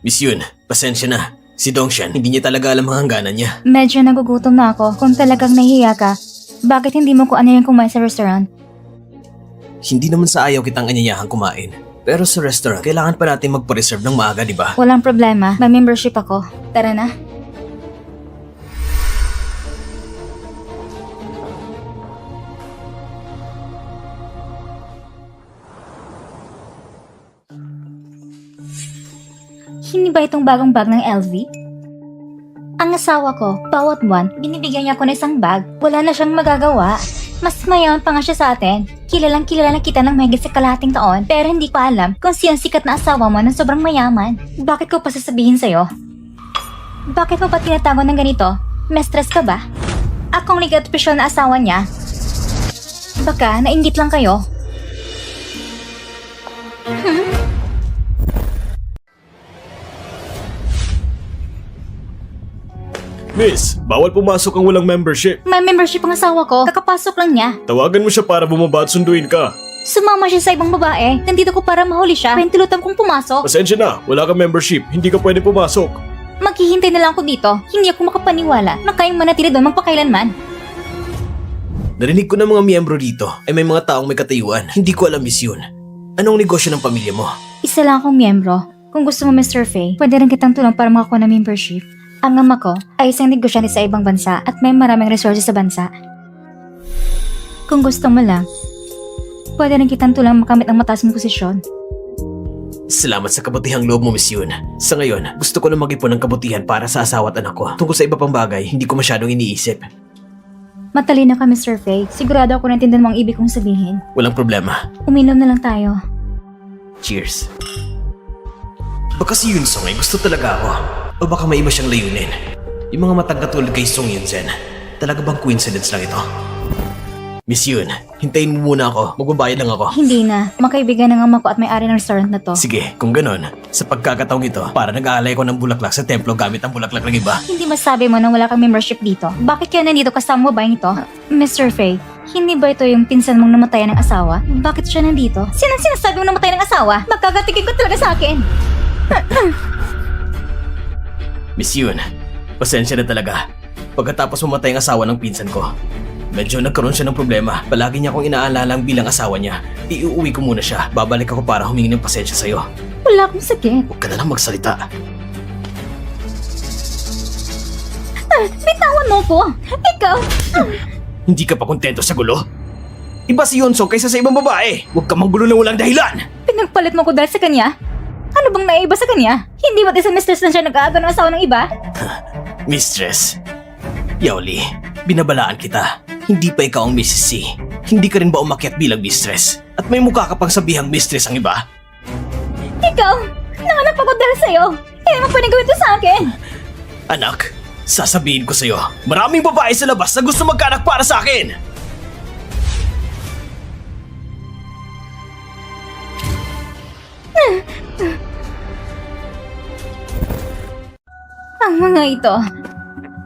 Miss Yun, pasensya na. Si Dongshan, hindi niya talaga alam ang hangganan niya. Medyo nagugutom na ako. Kung talagang nahihiya ka, bakit hindi mo ko anyayan kumain sa restaurant? Hindi naman sa ayaw kitang anyayahan kumain. Pero sa restaurant, kailangan pa natin magpa-reserve ng maaga, di ba? Walang problema, may membership ako. Tara na. Hindi ba itong bagong bag ng LV? Ang asawa ko, bawat buwan, binibigyan niya ako ng isang bag. Wala na siyang magagawa. Mas mayaman pa nga siya sa atin. Kilalang kilala na kita ng mahigit sa kalahating taon, pero hindi pa alam kung sino ang sikat na asawa mo ng sobrang mayaman. Bakit ko pa sasabihin sa'yo? Bakit mo pa tinatago ng ganito? May stress ka ba? Akong legal at official na asawa niya. Baka nainggit lang kayo. Miss, bawal pumasok ang walang membership. May membership ang asawa ko. Kakapasok lang niya. Tawagan mo siya para bumaba at sunduin ka. Sumama siya sa ibang babae. Nandito ko para mahuli siya. Pentilutan kong pumasok. Pasensya na, wala kang membership. Hindi ka pwede pumasok. Maghihintay na lang ako dito. Hindi ako makapaniwala na kayang manatili doon magpakailanman. Narinig ko ng mga miyembro dito ay may mga taong may katayuan. Hindi ko alam, Miss Yun. Anong negosyo ng pamilya mo? Isa lang akong miyembro. Kung gusto mo, Mr. Faye, pwede rin kitang tulong para makakuha ng membership. Ang ama ko ay isang negosyante sa ibang bansa at may maraming resources sa bansa. Kung gusto mo lang, pwede rin kitang tulong makamit ang mataas mong posisyon. Salamat sa kabutihang loob mo, Miss Yun. Sa ngayon, gusto ko na mag-ipon ng kabutihan para sa asawa at anak ko. Tungkol sa iba pang bagay, hindi ko masyadong iniisip. Matalino ka, Mr. Faye. Sigurado ako naintindihan mo ang ibig kong sabihin. Walang problema. Uminom na lang tayo. Cheers. Baka si Yun Song ay gusto talaga ako. O baka may iba siyang layunin. Yung mga matang katulad kay Song Yun Sen. Talaga bang coincidence lang ito? Miss Yun, hintayin mo muna ako. Magbabayad lang ako. Hindi na. Makaibigan ng ama ko at may-ari ng restaurant na to. Sige, kung ganon, sa pagkakataong ito, para nag-aalay ko ng bulaklak sa templo gamit ang bulaklak ng iba. Hindi masabi mo na wala kang membership dito. Bakit kaya nandito kasama mo ba ito? Mr. Faye, hindi ba ito yung pinsan mong namatayan ng asawa? Bakit siya nandito? Sinang sinasabi mong namatay ng asawa? Magkakatigil ko talaga sa akin. Miss Yun, pasensya na talaga. Pagkatapos mamatay ang asawa ng pinsan ko, medyo nagkaroon siya ng problema. Palagi niya akong inaalala bilang asawa niya. Iuwi ko muna siya. Babalik ako para humingi ng pasensya sa'yo. Wala akong sakit. Huwag ka na lang magsalita. Bitawan mo ko. Ikaw. Hindi ka pa kontento sa gulo? Iba si Yonsong kaysa sa ibang babae. Huwag ka manggulo na walang dahilan. Pinagpalit mo ko dahil sa kanya? Ano bang naiba sa kanya? Hindi ba't isang mistress na siya nag-aaga ng asawa ng iba? Mistress, Yaoli, binabalaan kita. Hindi pa ikaw ang Mrs. C. Hindi ka rin ba umakyat bilang mistress? At may mukha ka pang sabihang mistress ang iba? Ikaw! Nanganak ako dahil sa'yo! Hindi mo pwedeng gawin to sa akin! Anak, sasabihin ko sa'yo, maraming babae sa labas na gusto magkaanak para sa akin! Ang mga ito,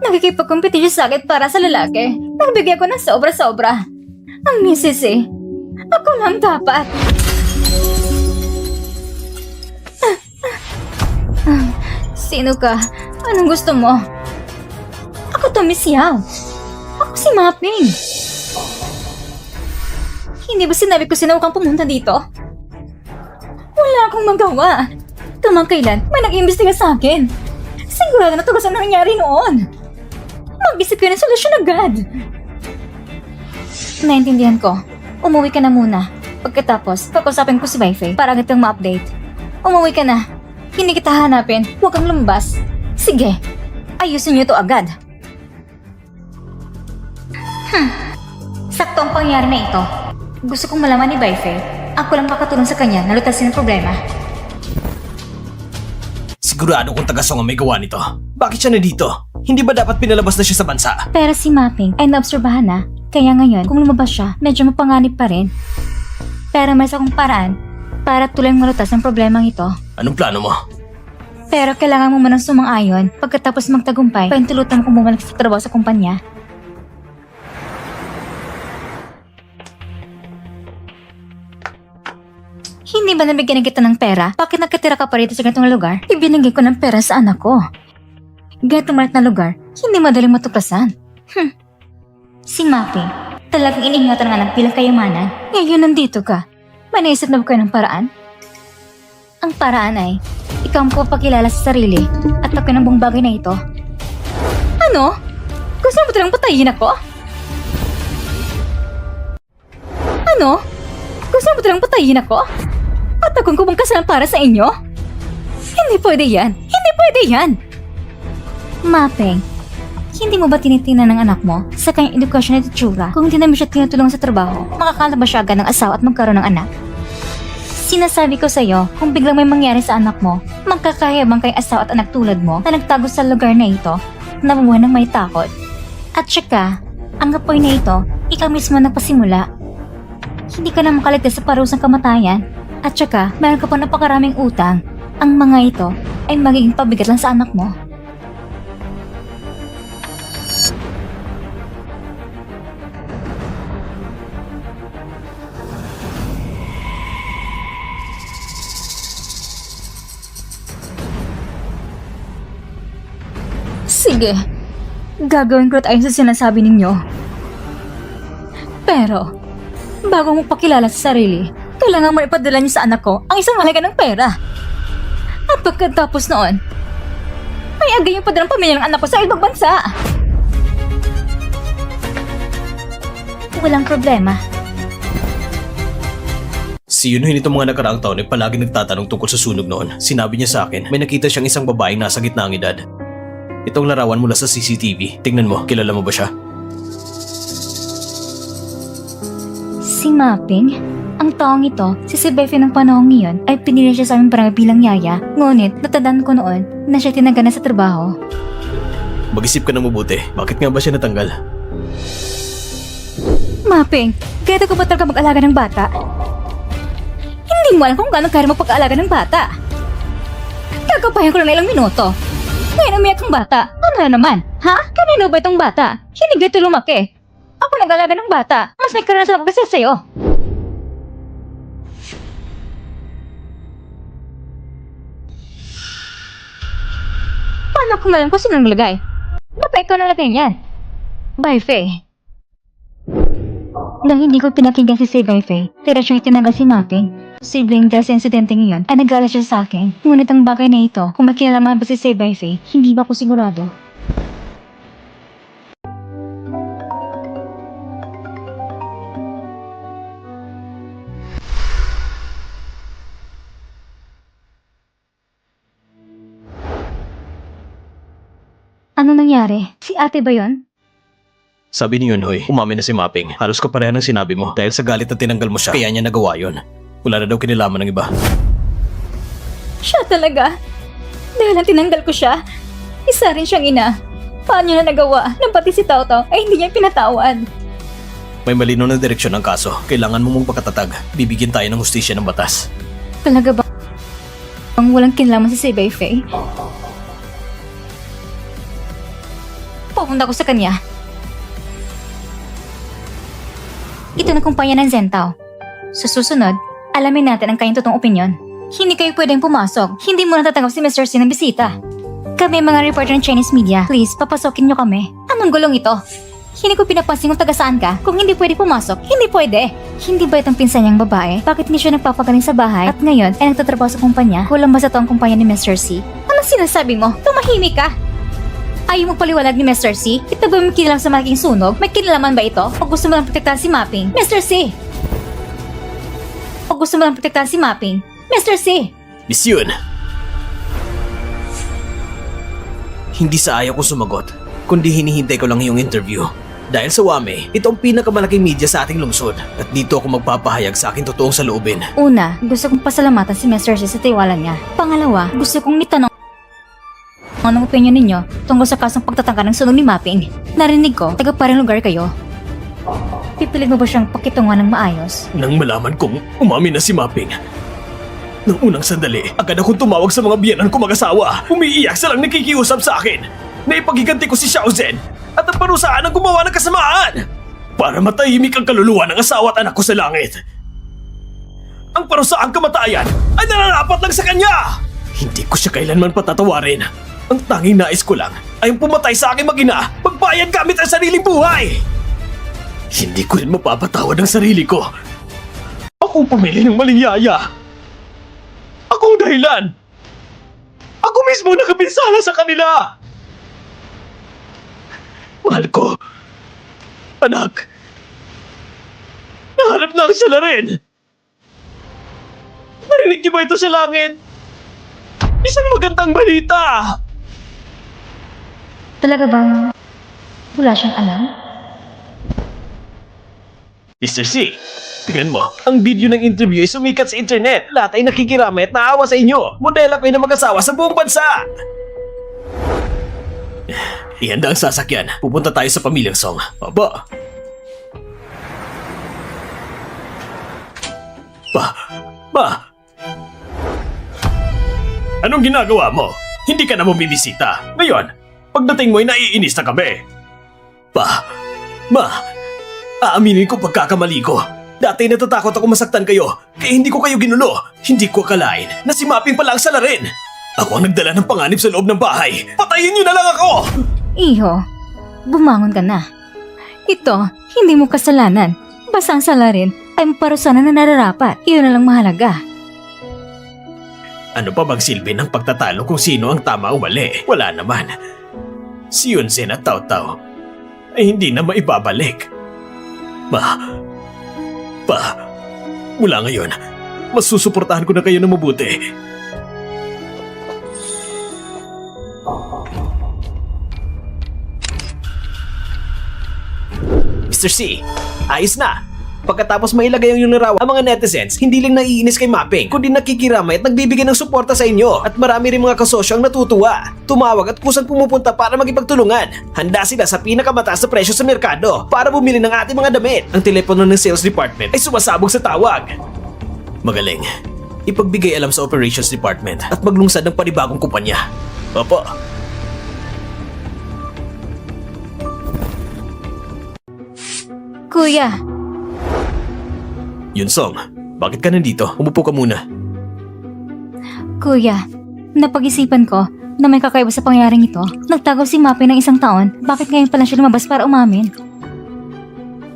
nakikipagkompetisyon sa akin para sa lalaki. Nagbigay ko ng sobra-sobra. Ang misis eh. Ako lang dapat. Sino ka? Anong gusto mo? Ako to, Miss Yao. Ako si Mapping. Hindi ba sinabi ko sina huwag kang pumunta dito? Wala akong magawa. Kamakailan, may nag-iimbestiga sa akin. Sigurado na tugasan ang nangyari noon. Mag-isip ka ng solusyon agad. Naintindihan ko. Umuwi ka na muna. Pagkatapos, kakusapin ko si Baifei para agad kang ma-update. Umuwi ka na. Hindi kita hanapin. Huwag kang lumabas. Sige, ayusin niyo to agad. Sakto ang pangyayari na ito. Gusto kong malaman ni Baifei. Ako lang makatulong sa kanya na lutasin ang problema. Sigurado kung taga-Song ang may gawa nito. Bakit siya na dito? Hindi ba dapat pinalabas na siya sa bansa? Pero si Mapping ay naobserbahan na. Kaya ngayon, kung lumabas siya, medyo mapanganib pa rin. Pero may isa kong paraan para tuloy malutas ang problemang ito. Anong plano mo? Pero kailangan mo munang sumang-ayon pagkatapos magtagumpay paintulutan mo kung bumalik sa trabaho sa kumpanya. Hindi ba nabigyan kita ng pera? Bakit nakatira ka pa rito sa ganitong lugar? Ibinigay ko ng pera sa anak ko. Ganitong maliit na lugar, hindi madaling matuklasan. Si Mapping, talagang iniingatan ng anak bilang kayamanan. Ngayon nandito ka. May naisip na ba kayo ng paraan? Ang paraan ay, ikaw ang papakilala sa sarili at ako ng buong bagay na ito. Ano? Gusto mo talagang patayin ako? Ano? Gusto mo talagang patayin ako? At akong kumangkasalan para sa inyo? Hindi pwede yan! Hindi pwede yan! Mapping, hindi mo ba tinitingnan ng anak mo sa kanyang edukasyon at itsura? Kung hindi namin siya tinutulungan sa trabaho, makakalabas siya agad ng asawa at magkaroon ng anak? Sinasabi ko sa'yo, kung biglang may mangyari sa anak mo, magkakayabang kay asawa at anak tulad mo na nagtago sa lugar na ito, nabubuhay ng may takot. At saka, ang apoy na ito, ikaw mismo nagpasimula. Hindi ka na makaligtas sa parusang kamatayan. At saka, meron ka pa napakaraming utang. Ang mga ito ay magiging pabigat lang sa anak mo. Sige, gagawin ko at ayon sa sinasabi ninyo. Pero, bago mo pakilala sa sarili, kailangan mo ipadala niyo sa anak ko ang isang halaga ng pera. At pagkatapos noon, ay agad yung padala ng pamilya ng anak ko sa ibang bansa. Walang problema. Si Yunhoy nitong mga nakaraang taon ay palagi nagtatanong tungkol sa sunog noon. Sinabi niya sa akin, may nakita siyang isang babaeng nasa gitna ng edad. Itong larawan mula sa CCTV. Tingnan mo, kilala mo ba siya? Si Mapping? Ang taong ito, si Baifei ng panahong iyon, ay pinili siya sa aming barangay bilang yaya. Ngunit, natandaan ko noon na siya tinanggal na sa trabaho. Mag-isip ka na mabuti. Bakit nga ba siya natanggal? Mapping, kaya ko ba talaga mag-alaga ng bata? Hindi mo alam kung gaano kaya magpag-alaga ng bata. Kagapayan ko lang na ilang minuto. Ngayon umiyak ang bata. Ano na naman? Ha? Kanino ba itong bata? Hindi ito lumaki. Ako nag-alaga ng bata. Mas may karanasan ako kasi sa'yo. Paano kung alam ko sino naglagay? Ba't ikaw nalagay niyan? Baifei. Nang hindi ko pinakinggan si Baifei, tira siyang itinanggal si Mapping. Posibleng dahil sa insidente ngayon ay nag-alala siya sa akin. Ngunit ang bagay na ito, kung makilalaman ba si Baifei, hindi ba ako sigurado? Ano nangyari? Si ate ba yon? Sabi ni Yunhoy, umamin na si Mapping. Halos kaparehan ng sinabi mo dahil sa galit na tinanggal mo siya, kaya niya nagawa yun. Wala na daw kinilaman ng iba. Siya talaga? Dahil ang tinanggal ko siya, isa rin siyang ina. Paano niya na nagawa nang pati si Tao Tao ay hindi niya pinatawad? May malinaw na direksyon ng kaso. Kailangan mo mong pagkatatag. Bibigyan tayo ng hustisya ng batas. Talaga ba? Ang walang kinalaman si Baifei? Pupunta ko sa kanya. Ito na kumpanya ng Zentao. Sa susunod, alamin natin ang kanyang totoong opinyon. Hindi kayo pwedeng pumasok. Hindi mo natatanggap si Mr. C ng bisita. Kami mga reporter ng Chinese media. Please, papasokin niyo kami. Anong gulong ito? Hindi ko pinapansin kung taga saan ka. Kung hindi pwede pumasok, hindi pwede. Hindi ba itong pinsan niyang babae? Bakit hindi siya nagpapagaling sa bahay? At ngayon ay nagtatrabaho sa kumpanya? Kulang ba sa to ang kumpanya ni Mr. C? Anong sinasabi mo? Tumahimik ka! Ayaw mo paliwanag ni Mr. C? Ito ba may kinilam sa malaking sunog? May kinalaman ba ito? O gusto mo lang protektahan si Mapping? Mr. C! O gusto mo lang protektahan si Mapping? Mr. C! Miss Yun. Hindi sa ayaw ko sumagot, kundi hinihintay ko lang yung interview. Dahil sa Wame, ito ang pinakamalaking media sa ating lungsod at dito ako magpapahayag sa aking totoong saloobin. Una, gusto kong pasalamatan si Mr. C sa tiwala niya. Pangalawa, gusto kong itanong anong opinion ninyo tungkol sa kasong pagtatangka ng sunog ni Mapping. Narinig ko, taga parang lugar kayo. Pipilit mo ba siyang pakitungan ng maayos? Nang malaman kong umamin na si Mapping, nang unang sandali, agad akong tumawag sa mga biyanan ko mag-asawa. Umiiyak silang nakikiusap sa akin na ipaghiganti ko si Xiao Zhen at ang parusaan ang gumawa ng kasamaan para matahimik ang kaluluwa ng asawa at anak ko sa langit. Ang parusaang kamatayan ay nararapat lang sa kanya! Hindi ko siya kailanman patatawarin. Ang tanging nais ko lang ay ang pumatay sa aking mag-ina magbayad gamit ang sariling buhay! Hindi ko rin mapapatawad ang sarili ko. Ako pumili ng maling yaya. Ako ang dahilan. Ako mismo nakapinsala sa kanila. Mahal ko. Anak. Nahanap na ang sila rin. Narinig niyo ba ito sa langit? Isang magandang balita. Talaga bang wala siyang alam? Mr. C, tingnan mo. Ang video ng interview ay sumikat sa internet. Lahat ay nakikiramay at naawa sa inyo. Modela kayo ng mag-asawa sa buong bansa. Ihanda ang sasakyan. Pupunta tayo sa Pamilyang Song. Aba. Pa. Anong ginagawa mo? Hindi ka na bumibisita. Ngayon, pagdating mo ay naiinis na kami. Ma, aaminin ko pagkakamali ko. Dati natatakot ako masaktan kayo, kaya hindi ko kayo ginulo. Hindi ko akalain na si Mapping pala ang salarin. Ako ang nagdala ng panganib sa loob ng bahay. Patayin niyo na lang ako! Iho, bumangon ka na. Ito, hindi mo kasalanan. Basta ang salarin ay maparusanan na nararapat. Iyon na lang mahalaga. Ano pa bang silbi ng pagtatalo kung sino ang tama o mali? Wala naman. Si Yunzen at Tao Tao ay hindi na maibabalik. Mula ngayon, masusuportahan ko na kayo ng mabuti. Mr. C, ayos na. Pagkatapos mailagay ang iyong larawan, ang mga netizens hindi lang naiinis kay Mapping, kundi nakikiramay at nagbibigay ng suporta sa inyo. At marami rin mga kasosyo ang natutuwa. Tumawag at kusang pumupunta para magipagtulungan. Handa sila sa pinakamataas na presyo sa merkado para bumili ng ating mga damit. Ang telepono ng sales department ay sumasabog sa tawag. Magaling. Ipagbigay alam sa operations department at maglungsad ng panibagong kumpanya. Opo. Kuya, Yunsong, bakit ka nandito? Umupo ka muna. kuya, napag-isipan ko na may kakaiba sa pangyayaring ito. Nagtago si Mapping ng 1 taon. Bakit ngayon pa lang siya lumabas para umamin?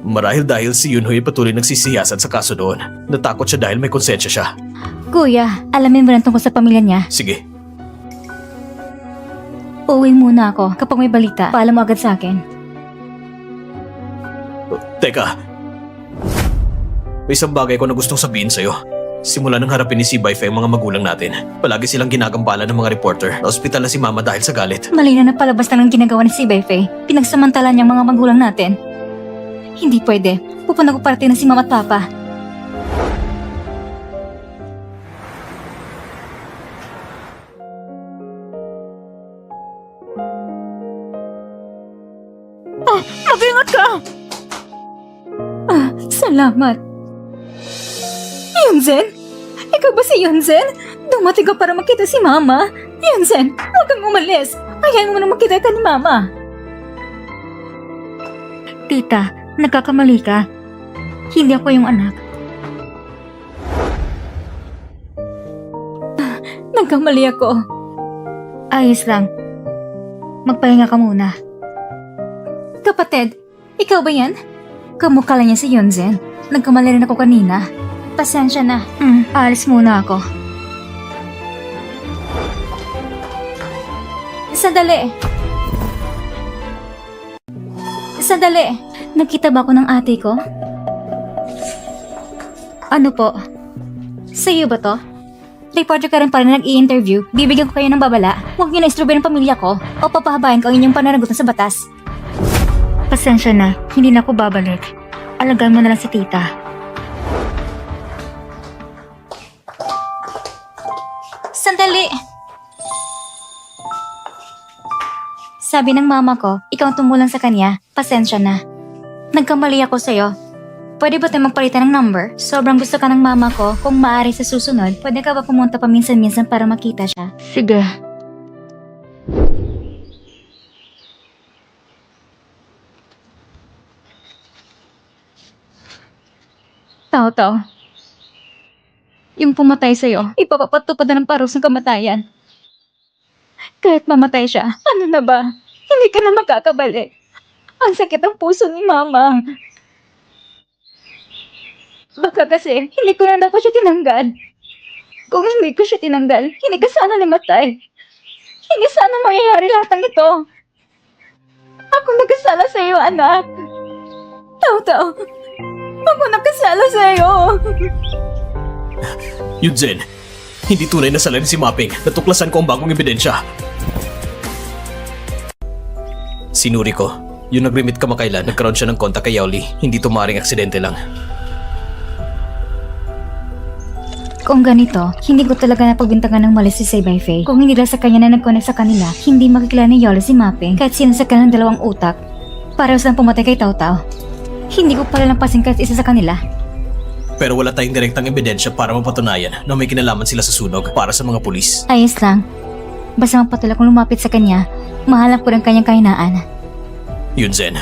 Marahil dahil si Yunhoy patuloy nagsisiyasat sa kaso doon. Natakot siya dahil may konsensya siya. Kuya, alamin mo lang tungkol sa pamilya niya. Sige. Uuwi muna ako. Kapag may balita, paalam mo agad sa akin. Teka. May isang bagay ko na gustong sabihin sa'yo. Simula nang harapin ni si Baifeng ang mga magulang natin, palagi silang ginagambala ng mga reporter na ospital na si Mama dahil sa galit. Malina na palabas lang ng ginagawa ni si Beifei. Pinagsamantala niyang mga magulang natin. Hindi pwede. Pupunta ko parte na si Mama at Papa. Mag-ingat ka! Salamat. Yunzen? Ikaw ba si Yunzen? Dumating ka para makita si Mama. Yunzen, huwag kang umalis. Hayaan mo na makita ka ni Mama. Tita, nagkakamali ka. Hindi ako yung anak. Nagkamali ako. Ayos lang. magpahinga ka muna. Kapatid, ikaw ba yan? Kamukha lang niya si Yunzen. Nagkamali rin ako kanina. Pasensya na. Aalis muna ako. Sandali. Sandali. Nakita ba ako ng ate ko? Ano po? Sa'yo ba to? Reporter ka rin pa rin na nag-i-interview. Bibigyan ko kayo ng babala. Huwag niyo na istrobe ng pamilya ko o papahabayan ko ang inyong pananagutan sa batas. Pasensya na. Hindi na ako babalik. Alagaan mo na lang si tita. Sandali! Sabi ng mama ko, ikaw ang tumulang sa kanya. Pasensya na. Nagkamali ako sa'yo. Pwede ba tayo magpalitan ng number? Sobrang gusto ka ng mama ko. Kung maaari sa susunod, pwede ka ba pumunta paminsan-minsan para makita siya? Sige. Tao. Yung pumatay sa'yo, ipapapatupad na ng paros ng kamatayan. Kahit mamatay siya, ano na ba? Hindi ka na makakabalik. Ang sakit ang puso ni Mama. Baka kasi, hindi ko na dapat siya tinanggal. Kung hindi ko siya tinanggal, hindi ka sana namatay. Hindi sana mangyayari lahat ng ito. Ako nagkasala sa iyo, anak. Tao. Ako nagkasala sa iyo. Yunzen, hindi tunay na salarin si Mapping. Natuklasan ko ang bagong ebidensya. Sinuri ko. Yung nag-remit kamakailan, nagkaroon siya ng kontak kay Yaoli. Hindi to maaaring aksidente lang. Kung ganito, hindi ko talaga napagbintangan ng mali si Saybay Faye. Kung hindi lang sa kanya na nag-connect sa kanila, hindi makikilala ni Yolo si Mapping kahit sinasakal ng dalawang utak. Parehas lang pumatay kay Tao. Hindi ko pala napasin kahit isa sa kanila. Pero wala tayong direktang ebidensya para mapatunayan na may kinalaman sila sa sunog para sa mga pulis. Ayos lang. Basta magpatula kung lumapit sa kanya, mahalap ko ng kanyang kahinaan. Yunzen,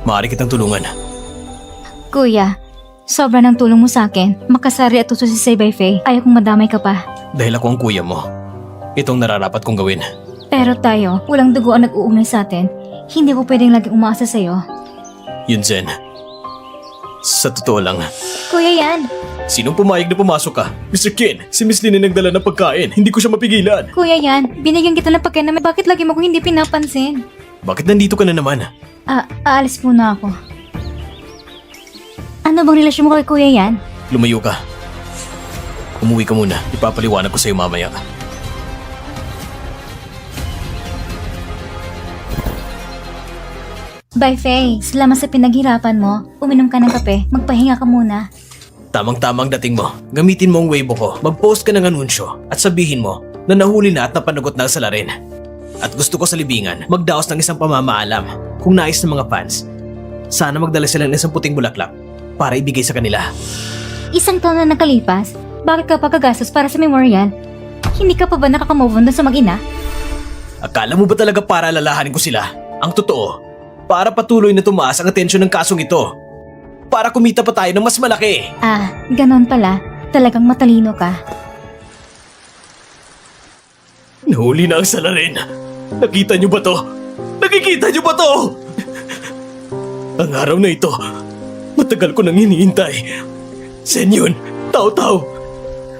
maaari kitang tulungan. Kuya, sobra ng tulong mo sa akin. Makasari at uso si Saybay Faye. Ayaw kong madamay ka pa. Dahil ako ang kuya mo. Itong nararapat kong gawin. Pero tayo, walang dugo ang nag-uugnay sa atin. Hindi ko pwedeng laging umaasa sa'yo. Yunzen, sa totoo lang, Kuya yan! sinong pumayag na pumasok ka? Mr. Kin, si Miss Lin ay nagdala ng pagkain. Hindi ko siya mapigilan. Kuya yan, binigyan kita ng pagkain na bakit lagi mo kong hindi pinapansin? Bakit nandito ka na naman? Aalis muna ako. Ano bang relasyon mo kay Kuya yan? Lumayo ka. Umuwi ka muna. Ipapaliwanag ko sa'yo mamaya. Bye, Faye. Salamat sa pinaghirapan mo. Uminom ka ng kape. Magpahinga ka muna. Tamang-tamang dating mo. Gamitin mo ang Weibo ko. Mag-post ka ng anunsyo at sabihin mo na nahuli na at napanagot na ang salarin. At gusto ko sa libingan, magdaos ng isang pamamaalam. Kung nais ng mga fans, sana magdala sila ng isang puting bulaklak para ibigay sa kanila. Isang taon na nakalipas, bakit ka pa gagastos para sa memorial? Hindi ka pa ba nakakamove on dun sa mag-ina? Akala mo ba talaga para alalahanin ko sila? Ang totoo, para patuloy na tumaas ang atensyon ng kasong ito. Para kumita pa tayo ng mas malaki. Ganon pala. Talagang matalino ka. Nahuli na ang salarin. Nakita niyo ba to? Nakikita niyo ba to? Ang araw na ito, matagal ko nang hinihintay. Senyon, Tao,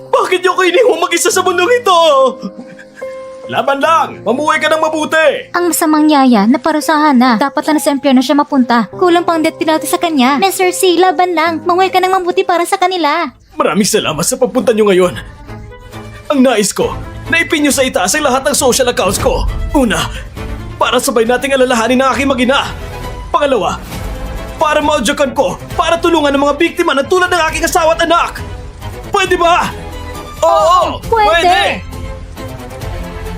bakit niyo ko iniwang mag-isa sa mundong ito? Laban lang! Mamuhay ka ng mabuti! Ang masamang yaya na parusahan na. Dapat na sa impyerno siya mapunta. Kulang pang death penalty sa kanya. Mr. C, laban lang. Mamuhay ka ng mabuti para sa kanila. Maraming salamat sa pagpunta niyo ngayon. Ang nais ko, naipin niyo sa itaas ang lahat ng social accounts ko. Una, para sabay nating alalahanin ang aking mag-ina. Pangalawa, para maudyakan ko, para tulungan ang mga biktima na tulad ng aking asawa at anak. Pwede ba? Oo! Pwede!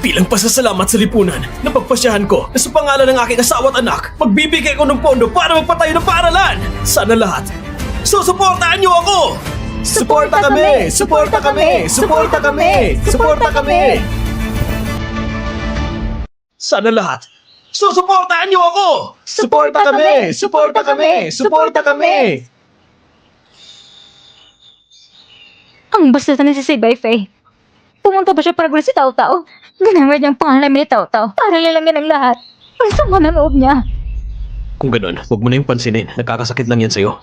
Bilang pasasalamat sa lipunan, napagpasyahan ko na sa pangalan ng aking asawa at anak, magbibigay ko ng pondo para magpatayo ng paaralan. Sana lahat, susuportahan niyo ako! Suporta kami! Suporta kami! Suporta kami! Suporta kami! Sana lahat, susuportahan niyo ako! Suporta kami! Suporta kami! Suporta kami! Ang basta na si Saybay Faye. Pumunta ba siya para gulo si Tao? Ginamit niyang pangalan ni Tao para lalangin ang lahat. Ang sama ng loob niya. Kung ganun, huwag mo na yung pansinin. Nakakasakit lang yan sa'yo.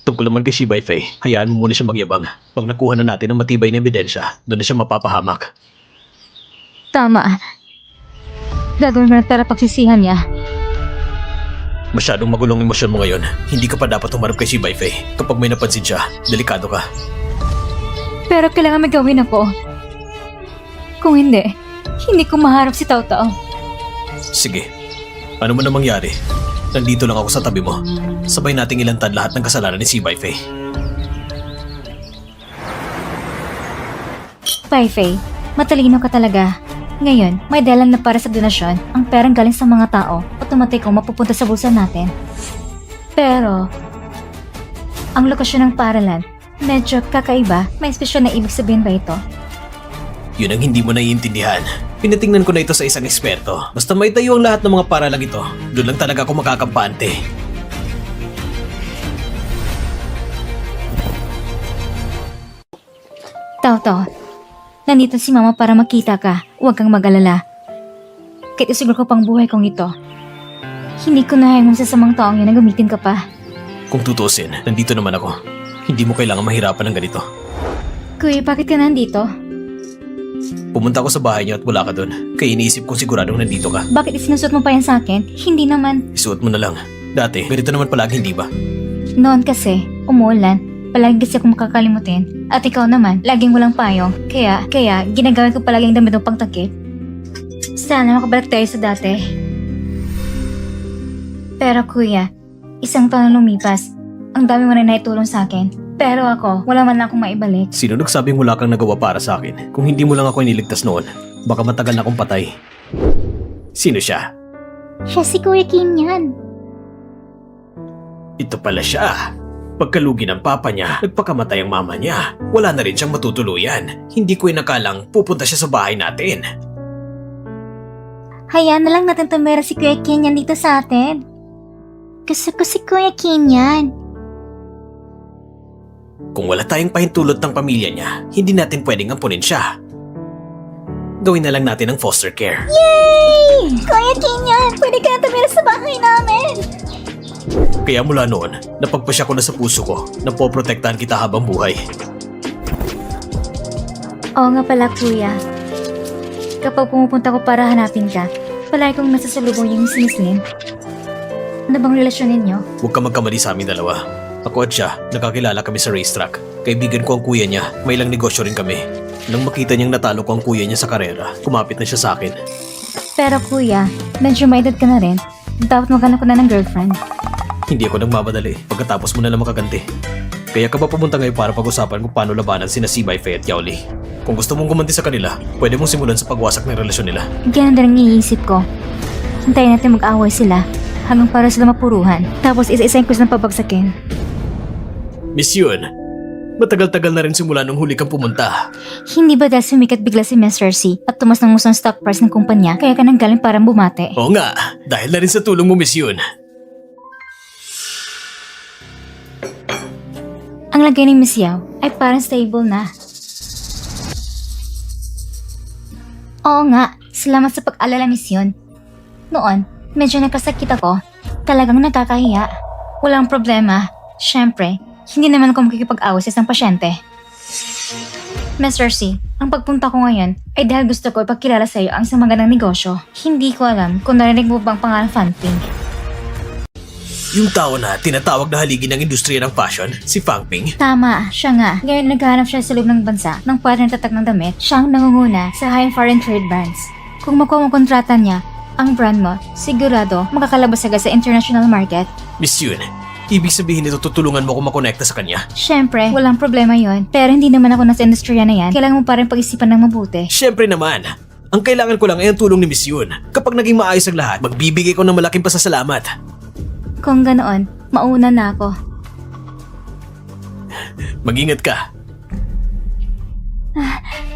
Tungkol naman kay Shibay Fei, hayaan mo muna siya magyabang. Pag nakuha na natin ang matibay na ebidensya, doon na siya mapapahamak. Tama. Gagawin mo na para pagsisihan niya. Masyadong magulong emosyon mo ngayon. Hindi ka pa dapat humarap kay Shibay Fei. Kapag may napansin siya, delikado ka. Pero kailangan may gawin ako. Kung hindi, hindi ko maharap si Tao Tao. Sige. Ano mo na mangyari? Nandito lang ako sa tabi mo. Sabay nating ilantad lahat ng kasalanan ni Shibay Fei. Pai Fei, matalino ka talaga. Ngayon, may dahilan na para sa donasyon, ang perang galing sa mga tao, otomatikong mapupunta sa bulsa natin. Pero, ang lokasyon ng paralan, medyo kakaiba. May espesyal na ibig sabihin ba ito? Yun ang hindi mo naiintindihan. Pinatingnan ko na ito sa isang eksperto. Basta may tayo ang lahat ng mga paralang ito, doon lang talaga ako makakampante. Tao Tao, nandito si Mama para makita ka. Huwag kang mag-alala. Kahit isiguro ko pang buhay kong ito, hindi ko nahayang sa samang taong yun na gamitin ka pa. Kung tutusin, nandito naman ako. Hindi mo kailangan mahirapan ng ganito. Kuya, bakit ka nandito? Pumunta ako sa bahay niyo at wala ka doon. Kaya iniisip kong siguradong nandito ka. Bakit isinusot mo pa yan sa akin? Hindi naman. Isuot mo na lang. Dati, ganito naman palagi, hindi ba? Noon kasi, umuulan. Palagi kasi akong makakalimutin. At ikaw naman, laging walang payong. Kaya, ginagawin ko palagi ang damit ng pangtakip. Sana makabalik tayo sa dati. Pero kuya, isang taon na lumipas. Ang dami mo na naitulong sa akin. Pero ako, wala man lang akong maibalik. Sino nagsabing wala kang nagawa para sa akin? Kung hindi mo lang ako iniligtas noon, baka matagal na akong patay. Sino siya? Siya si Kuya Kim yan. Ito pala siya. Pagkalugi ng papa niya, nagpakamatay ang mama niya. Wala na rin siyang matutuluyan. Hindi ko inakalang pupunta siya sa bahay natin. Hayaan na lang natin tumira si Kuya Kim yan dito sa atin. Gusto ko si Kuya Kim yan. Kung wala tayong pahintulot ng pamilya niya, hindi natin pwedeng ampunin siya. Gawin na lang natin ang foster care. Yay! Kuya Kim yan! Pwede ka na tumira sa bahay namin! Kaya mula noon, napagpasya ko na sa puso ko na poprotektahan kita habang buhay. Oo nga pala kuya. Kapag pumupunta ko para hanapin ka, palagi kong nasasalubong yung si Miss Lin. Ano bang relasyon ninyo? Huwag ka magkamali sa aming dalawa. Ako at siya, nakakilala kami sa racetrack. Kaibigan ko ang kuya niya, may ilang negosyo rin kami. Nang makita niyang natalo ko ang kuya niya sa karera, kumapit na siya sa akin. Pero kuya, medyo may edad ka na rin. Dapat maghanap ko na ng girlfriend. Hindi ako nagmamadali, pagkatapos mo na lang makaganti. Kaya ka ba pumunta ngayon para pag-usapan kung paano labanan sina Shibay Fei at Yao Li? Kung gusto mong gumanti sa kanila, pwede mong simulan sa pagwasak ng relasyon nila. Ganun din ang iniisip ko. Hintayin natin mag-away sila hanggang para sila mapuruhan. Tapos isa-isahin ko silang pabagsakin. Miss Yun, matagal-tagal na rin simula nung huli kang pumunta. Hindi ba dahil sumikat bigla si Mr. C at tumas ng musang stock price ng kumpanya kaya ka nang galing parang bumate? Oo nga, dahil na rin sa tulong mo, Miss Yun. Ang lagay ni Miss Yao ay parang stable na. Oo nga, salamat sa pag-alala, Miss Yun. Noon, medyo nagkasakit ako. Talagang nakakahiya. Walang problema. Siyempre, hindi naman ako makikipag-away sa isang pasyente. Mr. C, ang pagpunta ko ngayon ay dahil gusto ko ipagkilala sa iyo ang isang magandang negosyo. Hindi ko alam kung narinig mo bang pangalan Fan Ping. Yung tao na tinatawag na haligi ng industriya ng fashion, si Fang Ping. Tama, siya nga. Ngayon naghahanap siya sa loob ng bansa ng partner na tatak ng damit. Siya ang nangunguna sa high foreign trade brands. Kung makuha mo kontrata niya, ang brand mo, sigurado makakalabas agad sa international market. Miss Yun, ibig sabihin nito tutulungan mo kung makonekta sa kanya? Siyempre, walang problema yon. Pero hindi naman ako nasa industriya na yan. Kailangan mo pa rin pag-isipan ng mabuti. Siyempre naman. Ang kailangan ko lang ay ang tulong ni Miss Yun. Kapag naging maayos ang lahat, magbibigay ko ng malaking pasasalamat. Kung ganoon, mauna na ako. Mag-ingat ka.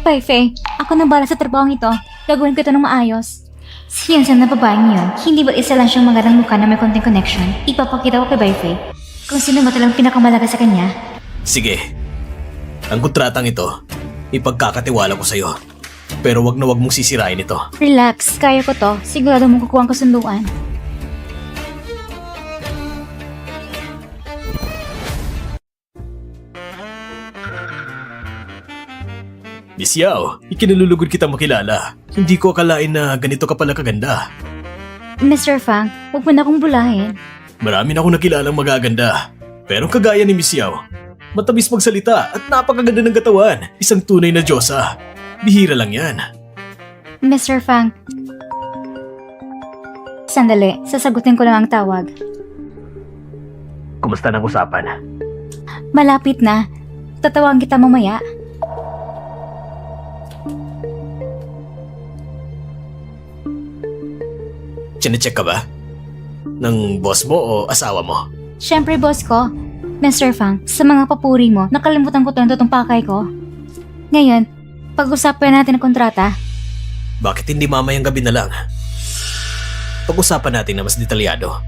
Pai Fei, ako na bala sa trabahong ito. Gagawin ko ito ng maayos. Si Yunsan na babaeng yun, hindi ba isa lang siyang magandang mukha na may konting connection? Ipapakita ko kay Pai Fei kung sino ba talagang pinakamalaga sa kanya. Sige. Ang kontratang ito, ipagkakatiwala ko sa'yo. Pero wag na wag mong sisirain ito. Relax, kaya ko to. Sigurado mong kukuha ang kasunduan. Miss Yao, ikinalulugod kita makilala. Hindi ko akalain na ganito ka pala kaganda. Mr. Fang, huwag mo na akong bulahin. Marami na akong nakilalang magaganda. Pero kagaya ni Miss Yao, matamis magsalita at napakaganda ng katawan. Isang tunay na diyosa. Bihira lang yan. Mr. Fang, sandali, sasagutin ko lang ang tawag. Kumusta ng usapan? Malapit na. Tatawagin kita mamaya. Chinecheck ka ba? Ng boss mo o asawa mo? Siyempre, boss ko. Mr. Fang, sa mga papuri mo, nakalimutan ko itong totoong pakay ko. Ngayon, pag-usapan natin ang kontrata. Bakit hindi mamayang gabi na lang? Pag-usapan natin na mas detalyado.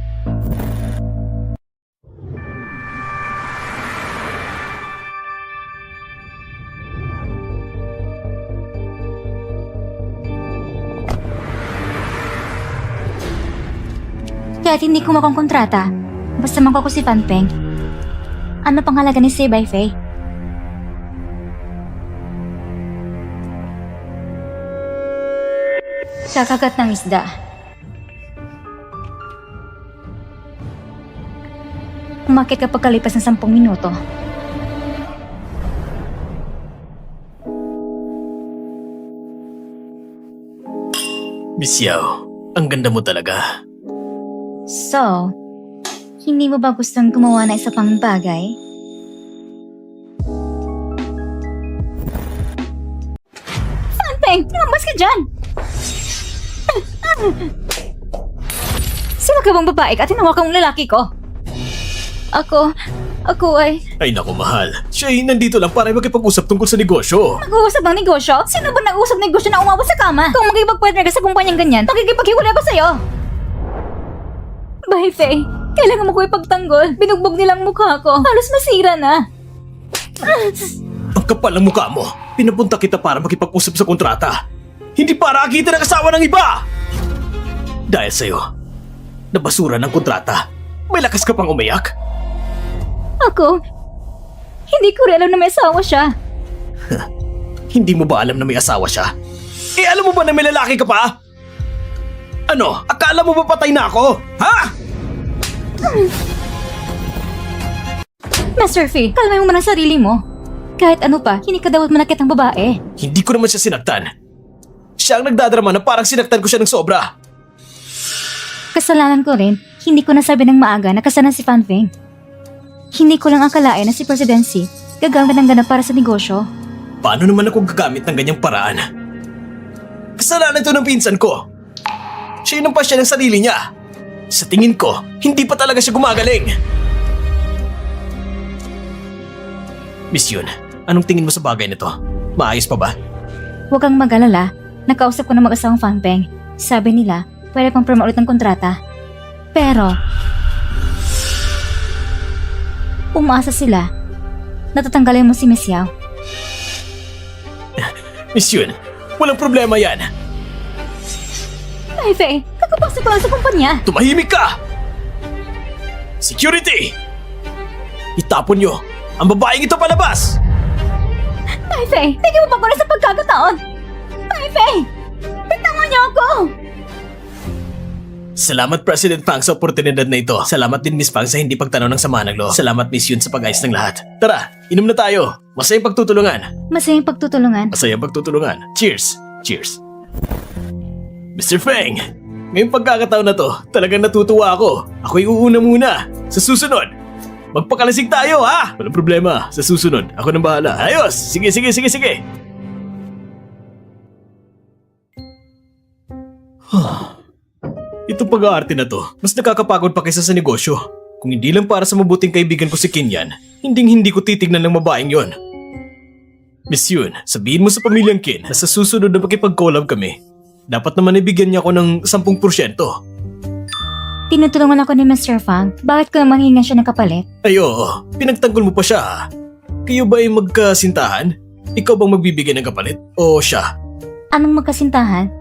Kahit hindi ko kontrata, basta mangko ko si Fan Peng. Ano pangalaga ni Say by Faye? Kakagat ng isda. Umakit kapag kalipas ng 10 minuto. Miss Yao, ang ganda mo talaga. So, hindi mo ba gustong gumawa na isa pang bagay? Fan Peng, lumabas ka dyan! Sino ka bang babae ka at hinawakan mong lalaki ko? Ako ay Ay naku mahal, siya ay nandito lang para makipag-usap tungkol sa negosyo. nag-uusap ng negosyo? Sino ba nag-uusap ng negosyo na umabot sa kama? Kung magkipag-partner ka sa kumpanyang ganyan, makikipaghiwalay ako sa'yo! Bye, Faye. Kailangan mo ko ipagtanggol. Binugbog nilang mukha ko. Halos masira na. Ang kapal ng mukha mo. Pinapunta kita para makipag-usap sa kontrata. Hindi para akitin ang asawa ng iba! Dahil sa'yo, nabasura ng kontrata. May lakas ka pang umayak? Ako, hindi ko rin alam na may asawa siya. Hindi mo ba alam na may asawa siya? Eh alam mo ba na may lalaki ka pa? Ano? Akala mo ba patay na ako? Ha? Master Fee, kalmay mo man ang sarili mo. Kahit ano pa, kinikadawat mo na kitang babae. Hindi ko naman siya sinaktan. Siya ang nagdadrama na parang sinaktan ko siya ng sobra. Kasalanan ko rin, hindi ko nasabi ng maaga na kasalan si Fan Feng. Hindi ko lang akalain na si Presidency gagamit ng ganap para sa negosyo. Paano naman ako gagamit ng ganyang paraan? Kasalanan to ng pinsan ko. Siya yung pasya ng sarili niya. Sa tingin ko, hindi pa talaga siya gumagaling. Miss Yun, anong tingin mo sa bagay nito? Maayos pa ba? Huwag kang mag-alala, nakausap ko ng mag-asawang Fan Peng. Sabi nila, pwede pang pirma ulit ng kontrata. Pero, umaasa sila na tatanggalin mo si Miss Yao. Miss Yun, walang problema yan. Ay, Faye, kakapasok ko lang sa kumpanya. Tumahimik ka! Security! Itapon nyo ang babaeng ito palabas! Ay, Faye, bigyan mo pa ko na sa pagkakataon. Ay, Faye, bitawan niyo ako. Salamat President Fang sa oportunidad na ito. Salamat din Miss Fang sa hindi pagtanaw ng sama ng loob. Salamat Miss Yun sa pag-ayos ng lahat. Tara, inom na tayo. Masayang pagtutulungan. Masayang pagtutulungan. Masayang pagtutulungan. Cheers! Cheers! Mr. Feng, ngayong pagkakataon na to, talagang natutuwa ako. Ako'y uuna muna. Sa susunod, magpakalasig tayo ha! Walang problema. Sa susunod, ako nang bahala. Ayos! Sige, sige, sige, sige! Itong pag-aarte na to, mas nakakapagod pa kaysa sa negosyo. Kung hindi lang para sa mabuting kaibigan ko si Kinyan, hindi ko titignan ng babaeng yon. Miss Yun, sabihin mo sa pamilyang Kin na sa susunod na makipag-collab kami, dapat naman ibigyan niya ako ng 10%. Tinutulungan ako ni Mr. Fang. Bakit ko naman hingan siya ng kapalit? Ay oo, pinagtanggol mo pa siya. Kayo ba ay magkasintahan? Ikaw bang magbibigay ng kapalit? O siya? Anong magkasintahan?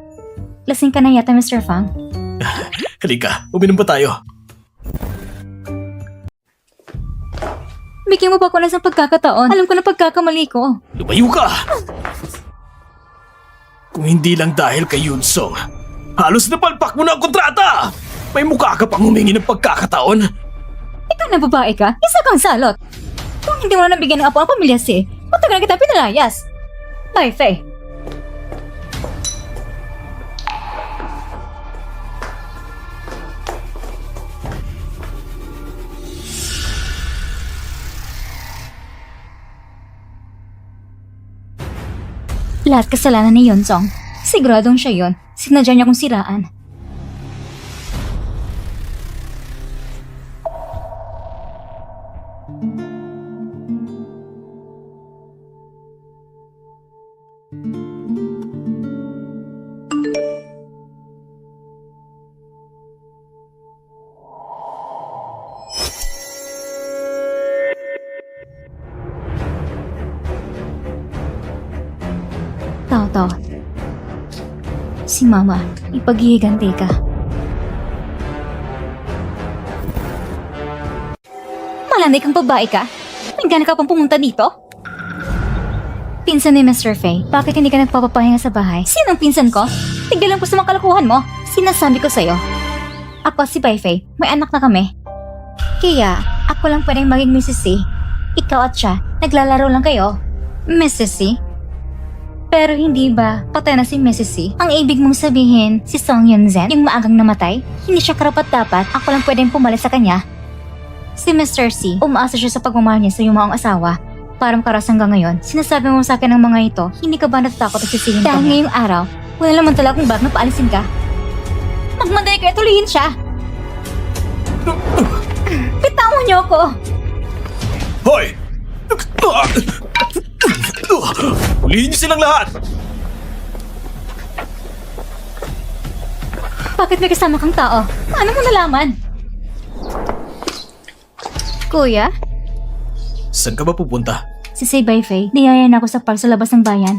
Lasing ka na yata, Mr. Fang. Halika, uminom pa tayo. Bigyan mo pa ako ng isang pagkakataon. Alam ko na pagkakamali ko. Lumayo ka! Kung hindi lang dahil kay Yunsong, halos napalpak mo na ang kontrata! May mukha ka pang humingi ng pagkakataon? Ikaw na babae ka, isa kang salot. Kung hindi mo na nabigyan ng apo ang pamilya si, matagal na kita pinalayas. Bye, Faye. Lahat kasalanan ni Yonsong. Siguradong siya yon. Sinadya niya kong siraan. Tao. Si Mama, ipaghihiganti ka. Malanday kang babae ka? May gana ka pang pumunta dito? Pinsan ni Mr. Faye, bakit hindi ka nagpapapahinga sa bahay? Sinong pinsan ko? Tignan lang po sa mga kalokohan mo. Sinasabi ko sa'yo. Ako si Bai Faye, may anak na kami. Kaya, ako lang pwedeng maging Mrs. C. Ikaw at siya, naglalaro lang kayo. Mrs. C? Pero hindi ba patay na si Mrs. C? Ang ibig mong sabihin, si Song Yun-zen, yung maagang namatay? Hindi siya karapat-dapat, ako lang pwedeng pumalit sa kanya. Si Mr. C, umaasa siya sa pagmamahal niya sa yumaong asawa. Parang karas hanggang ngayon, sinasabi mo sa akin ng mga ito, hindi ka ba natatakot at sisihin ka? Dahil ngayong araw, wala naman talaga kung bakit na paalisin ka. Magmanday ka, tuloyin siya! Bitawan niyo ako! Hoy! Hulihin niyo silang lahat! Bakit may kasama kang tao? Paano mo nalaman? Kuya? Saan ka ba pupunta? Si Bai Faye, niyayan ako sa park sa labas ng bayan.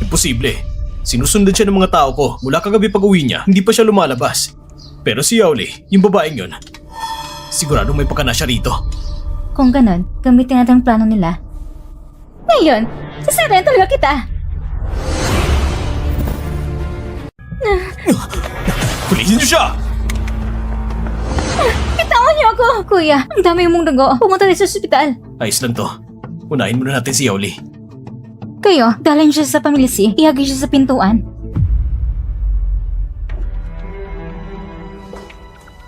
Imposible. Sinusundan siya ng mga tao ko. Mula kagabi pag uwi niya, hindi pa siya lumalabas. Pero si Yaoli, yung babaeng yun, siguradong may pagkana siya rito. Kung ganon, gamitin natin ang plano nila. Ngayon, sasarayan talaga kita. Hulihin niyo siya! Bitawan niyo ako! Kuya, ang dami mong dugo. Pumunta tayo sa ospital. Ayos lang to. Unahin muna natin si Yaoli. Kayo, dalhin siya sa pamilya si, ihagis siya sa pintuan.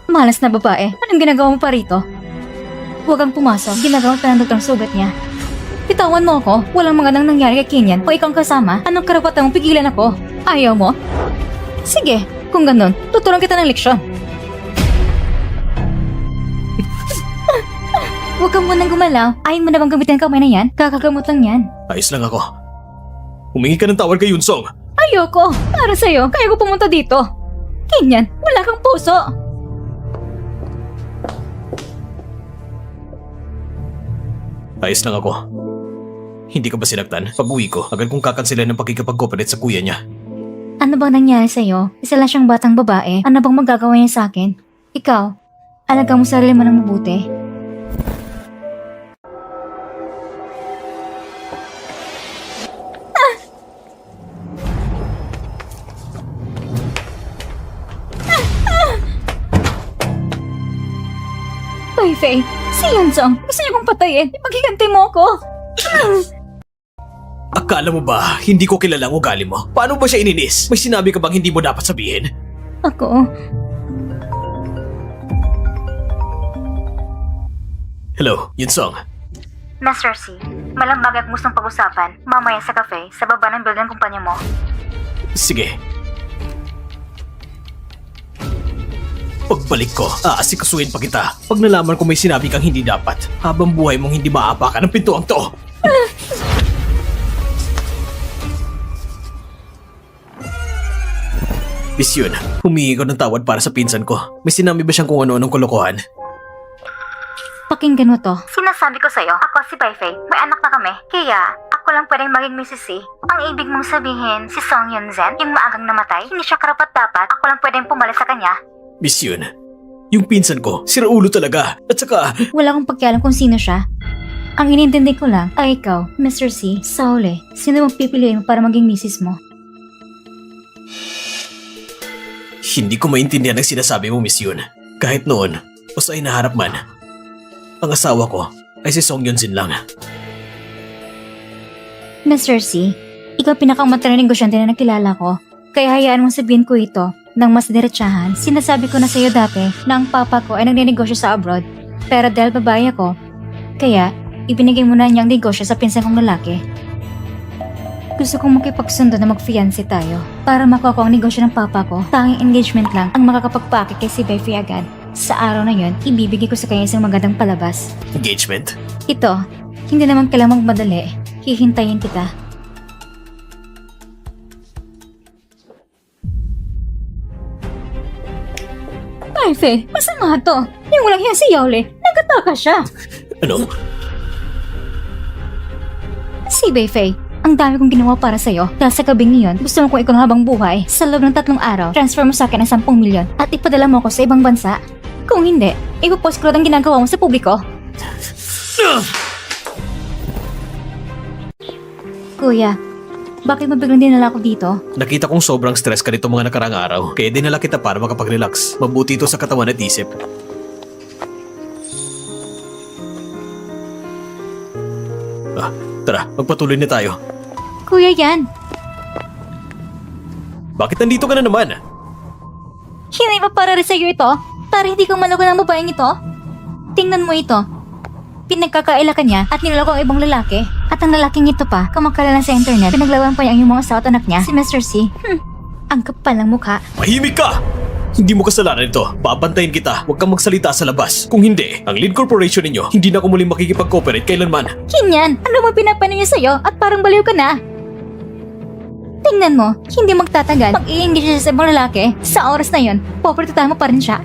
Malas na babae, anong ginagawa mo pa rito? Huwag kang pumasok, ginagawa pa ng doktor ang sugat niya. Bitawan mo ako, walang magandang nangyari kay Kenyan o ikaw ang kasama, anong karapatan mong pigilan ako? Ayaw mo? Sige, kung ganun, tuturuan kita ng leksyon. Huwag kang munang gumalaw, ayaw mo na bang gamitin ang kamay na yan? Kakagamot lang yan. Ayos lang ako. Humingi ka ng tawad kay Yunsong. Ayoko, para sa'yo, kaya ko pumunta dito. Kenyan, wala kang puso. Ayos lang ako. Hindi ka ba sinaktan? Pag-uwi ko, agad kong kakansilan ng pakikipag-cooperate sa kuya niya. Ano bang nangyari sa'yo? Isa lang siyang batang babae. Ano bang magagawa niya sa akin? Ikaw, alaga mo sarili mo ng mabuti. Bai Faye, si Yunsong, gusto niya kong patayin. Ipaghiganti mo ako. Akala mo ba, hindi ko kilala ang ugali mo? Paano ba siya ininis? May sinabi ka bang hindi mo dapat sabihin? Ako, Hello, Yunsong. Mr. C, malang bagay at gustong pag-usapan mamaya sa cafe sa baba ng building kumpanya mo. Sige. Pagbalik ko, aasikasuhin pa kita. Pag nalaman ko may sinabi kang hindi dapat, habang buhay mong hindi maapakan ang pintuang to. Bis yun, humingi ko ng tawad para sa pinsan ko. May sinabi ba siyang kung ano-anong kalokohan? pakinggan mo to. Sinasabi ko sa'yo, ako si Bai Faye, may anak na kami. Kaya, ako lang pwedeng maging Mrs. C. Ang ibig mong sabihin, si Song Yun-zen, yung maagang namatay, hindi siya karapat-dapat, ako lang pwedeng pumalit sa kanya? Miss Yun, yung pinsan ko, siraulo talaga. At saka, Wala akong pakialam kung sino siya. Ang inintindi ko lang ay ikaw, Mr. C, Saule. Sino mong pipiliin mo para maging misis mo? hindi ko maintindihan ang sinasabi mo, Miss Yun. Kahit noon, o sa inaharap man, ang asawa ko ay si Song Yun-jin lang. Mr. C, ikaw pinakamatala negosyante na nakilala ko. Kaya hayaan mong sabihin ko ito nang mas diretsahan. Sinasabi ko na sa iyo dati na ang papa ko ay nagnenegosyo sa abroad. Pero dahil babae ako, kaya ibinigay mo na niya ang negosyo sa pinsan kong lalaki. Gusto kong makipagsundo na mag-fiancé tayo para makuha ko ang negosyo ng papa ko. Tanging engagement lang ang makakapagpakit kay si Beifei agad. Sa araw na yon, ibibigay ko sa kanya isang magandang palabas. Engagement? Ito, hindi naman kailangang magmadali. Hihintayin kita. Beifei, masama to. Yung walang hiya si Yaole, nagataka siya. Ano? Si Beifei, ang dami kong ginawa para sa'yo. Dahil sa gabing niyon, gusto mo kong ikaw ng habang buhay. Sa loob ng 3 araw, transfer mo sa akin ang 10 milyon at ipadala mo ako sa ibang bansa. Kung hindi, ipopost ko ang ginagawa mo sa publiko. Kuya, bakit mo biglang dinala ako dito? Nakita kong sobrang stress ka nito mga nakarang araw, kaya dinala kita para makapag-relax. Mabuti ito sa katawan at isip. Tara, magpatuloy na tayo. Kuya yan, Bakit nandito ka na naman? hindi ba para rin sa'yo ito? Para hindi kang maloko ng babaeng ito? Tingnan mo ito. Pinagkakaila ka niya at niloloko ang ibang lalaki. At ang lalaking ito pa, kamakala lang sa internet, pinaglawan pa niya ang iyong mga asawa at anak niya, si Mr. C. Ang kapal ng mukha. Mahimik ka! Hindi mo kasalanan ito. Papantayin kita. Huwag kang magsalita sa labas. Kung hindi, ang lead corporation ninyo, hindi na ako muling makikipag-cooperate kailanman. Kinyan, ano mo pinapano niya sa'yo at parang baliw ka na? Tingnan mo, hindi magtatagal. Mag-i-engage siya sa ibang lalaki. Sa oras na yon, poprotektahan mo pa rin siya.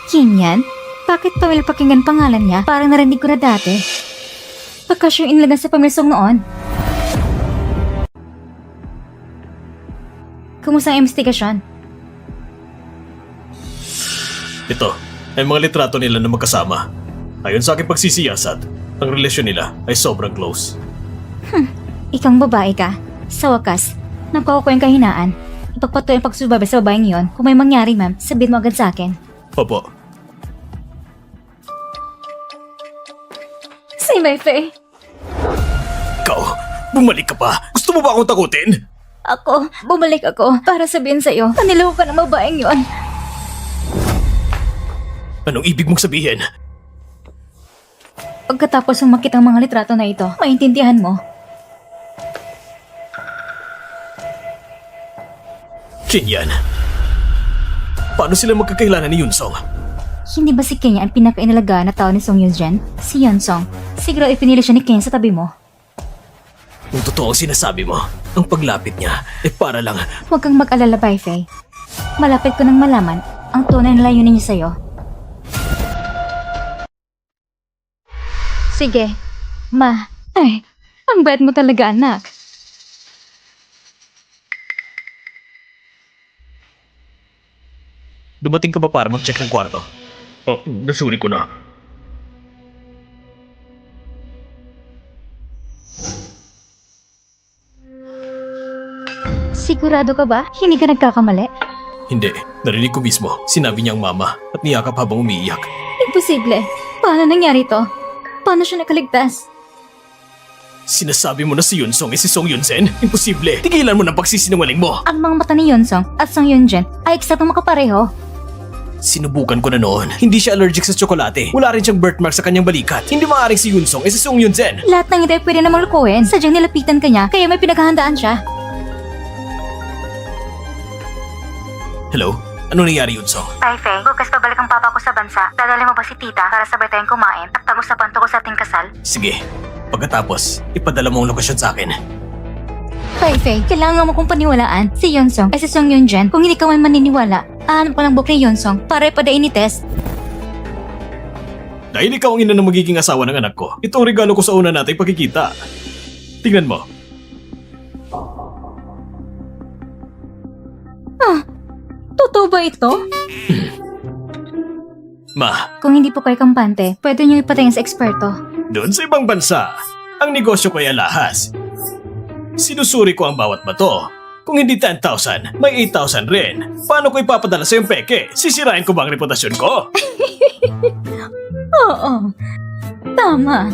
Kinyan, bakit pamilya pakinggan pangalan niya? Parang narinig ko na dati. Baka siya yung inlagan sa pamilyasong noon. Kumusta ang investigasyon? Ito, ay mga litrato nila na magkasama. Ayon sa aking pagsisiyasat, ang relasyon nila ay sobrang close. Ikang babae ka. Sa wakas, nakuha ko yung kahinaan. Ipagpatuloy ang pagsubaybay sa babaeng yon. Kung may mangyari, ma'am, sabihin mo agad sa akin. Opo. Si Beifei. Ikaw, bumalik ka pa. Gusto mo ba akong takutin? Bumalik ako para sabihin sa'yo, paniloko ka ng babaeng yon. Anong ibig mong sabihin? Pagkatapos ng makita ang mga litrato na ito, maintindihan mo. Kinyan. Paano sila magkakailangan ni Yunsong? Hindi ba si Kenya ang pinakainalagaan na tao ni Song Yun-jen? Si Yeon-song. Siguro ipinili siya ni Kenya sa tabi mo. Kung totoo ang sinasabi mo, ang paglapit niya ay para lang. Huwag kang mag-alala, Beifei. Malapit ko nang malaman ang tunay na layunin niya sa'yo. Sige. Ay, ang bad mo talaga, anak. Dumating ka ba para mag-check ng kwarto? Oh, nasuri ko na. Sigurado ka ba? Hindi ka nagkakamali? Hindi, narinig ko mismo. Sinabi niyang mama at niyakap habang umiiyak. Imposible. Paano nangyari to? Paano siya nakaligtas? Sinasabi mo na si Yunsong ay si Song Yun-sen? Imposible! Tigilan mo ng pagsisinungaling mo! Ang mga mata ni Yeon-song at Song Yun-jen ay eksaktong makapareho. Sinubukan ko na noon. Hindi siya allergic sa tsokolate. Wala rin siyang birthmark sa kanyang balikat. Hindi maaaring si Yunsong ay si Song Yun-sen. Lahat ng ito ay pwede namang lukuhin. Sadyang nilapitan ka niya, kaya may pinaghahandaan siya. Hello? Ano nangyari, Yunsong? Beifei, bukas pabalik ang papa ko sa bansa. Dadali mo ba si tita para sabay tayong kumain at pag-usapan tungkol sa ating kasal? Sige. Pagkatapos, ipadala mo ang lokasyon sa akin. Beifei, kailangan mo kong paniwalaan. Si Yeon-song ay si Song Yun-jen. Kung hindi ka man maniniwala, aanap ko ng book ni Yeon-song para ipadain ni Tess. Dahil ikaw ang ina ng magiging asawa ng anak ko, ito ang regalo ko sa una nating pagkikita. Tingnan mo. Totoo ba ito? Ma, Kung hindi po kayo kampante, pwede niyo ipatingin sa eksperto. doon sa ibang bansa, ang negosyo ko ay alahas. Sinusuri ko ang bawat bato. Kung hindi 10,000, may 8,000 rin. Paano ko ipapadala sa yung peke? Sisirain ko ba ang reputasyon ko? Oo. Tama.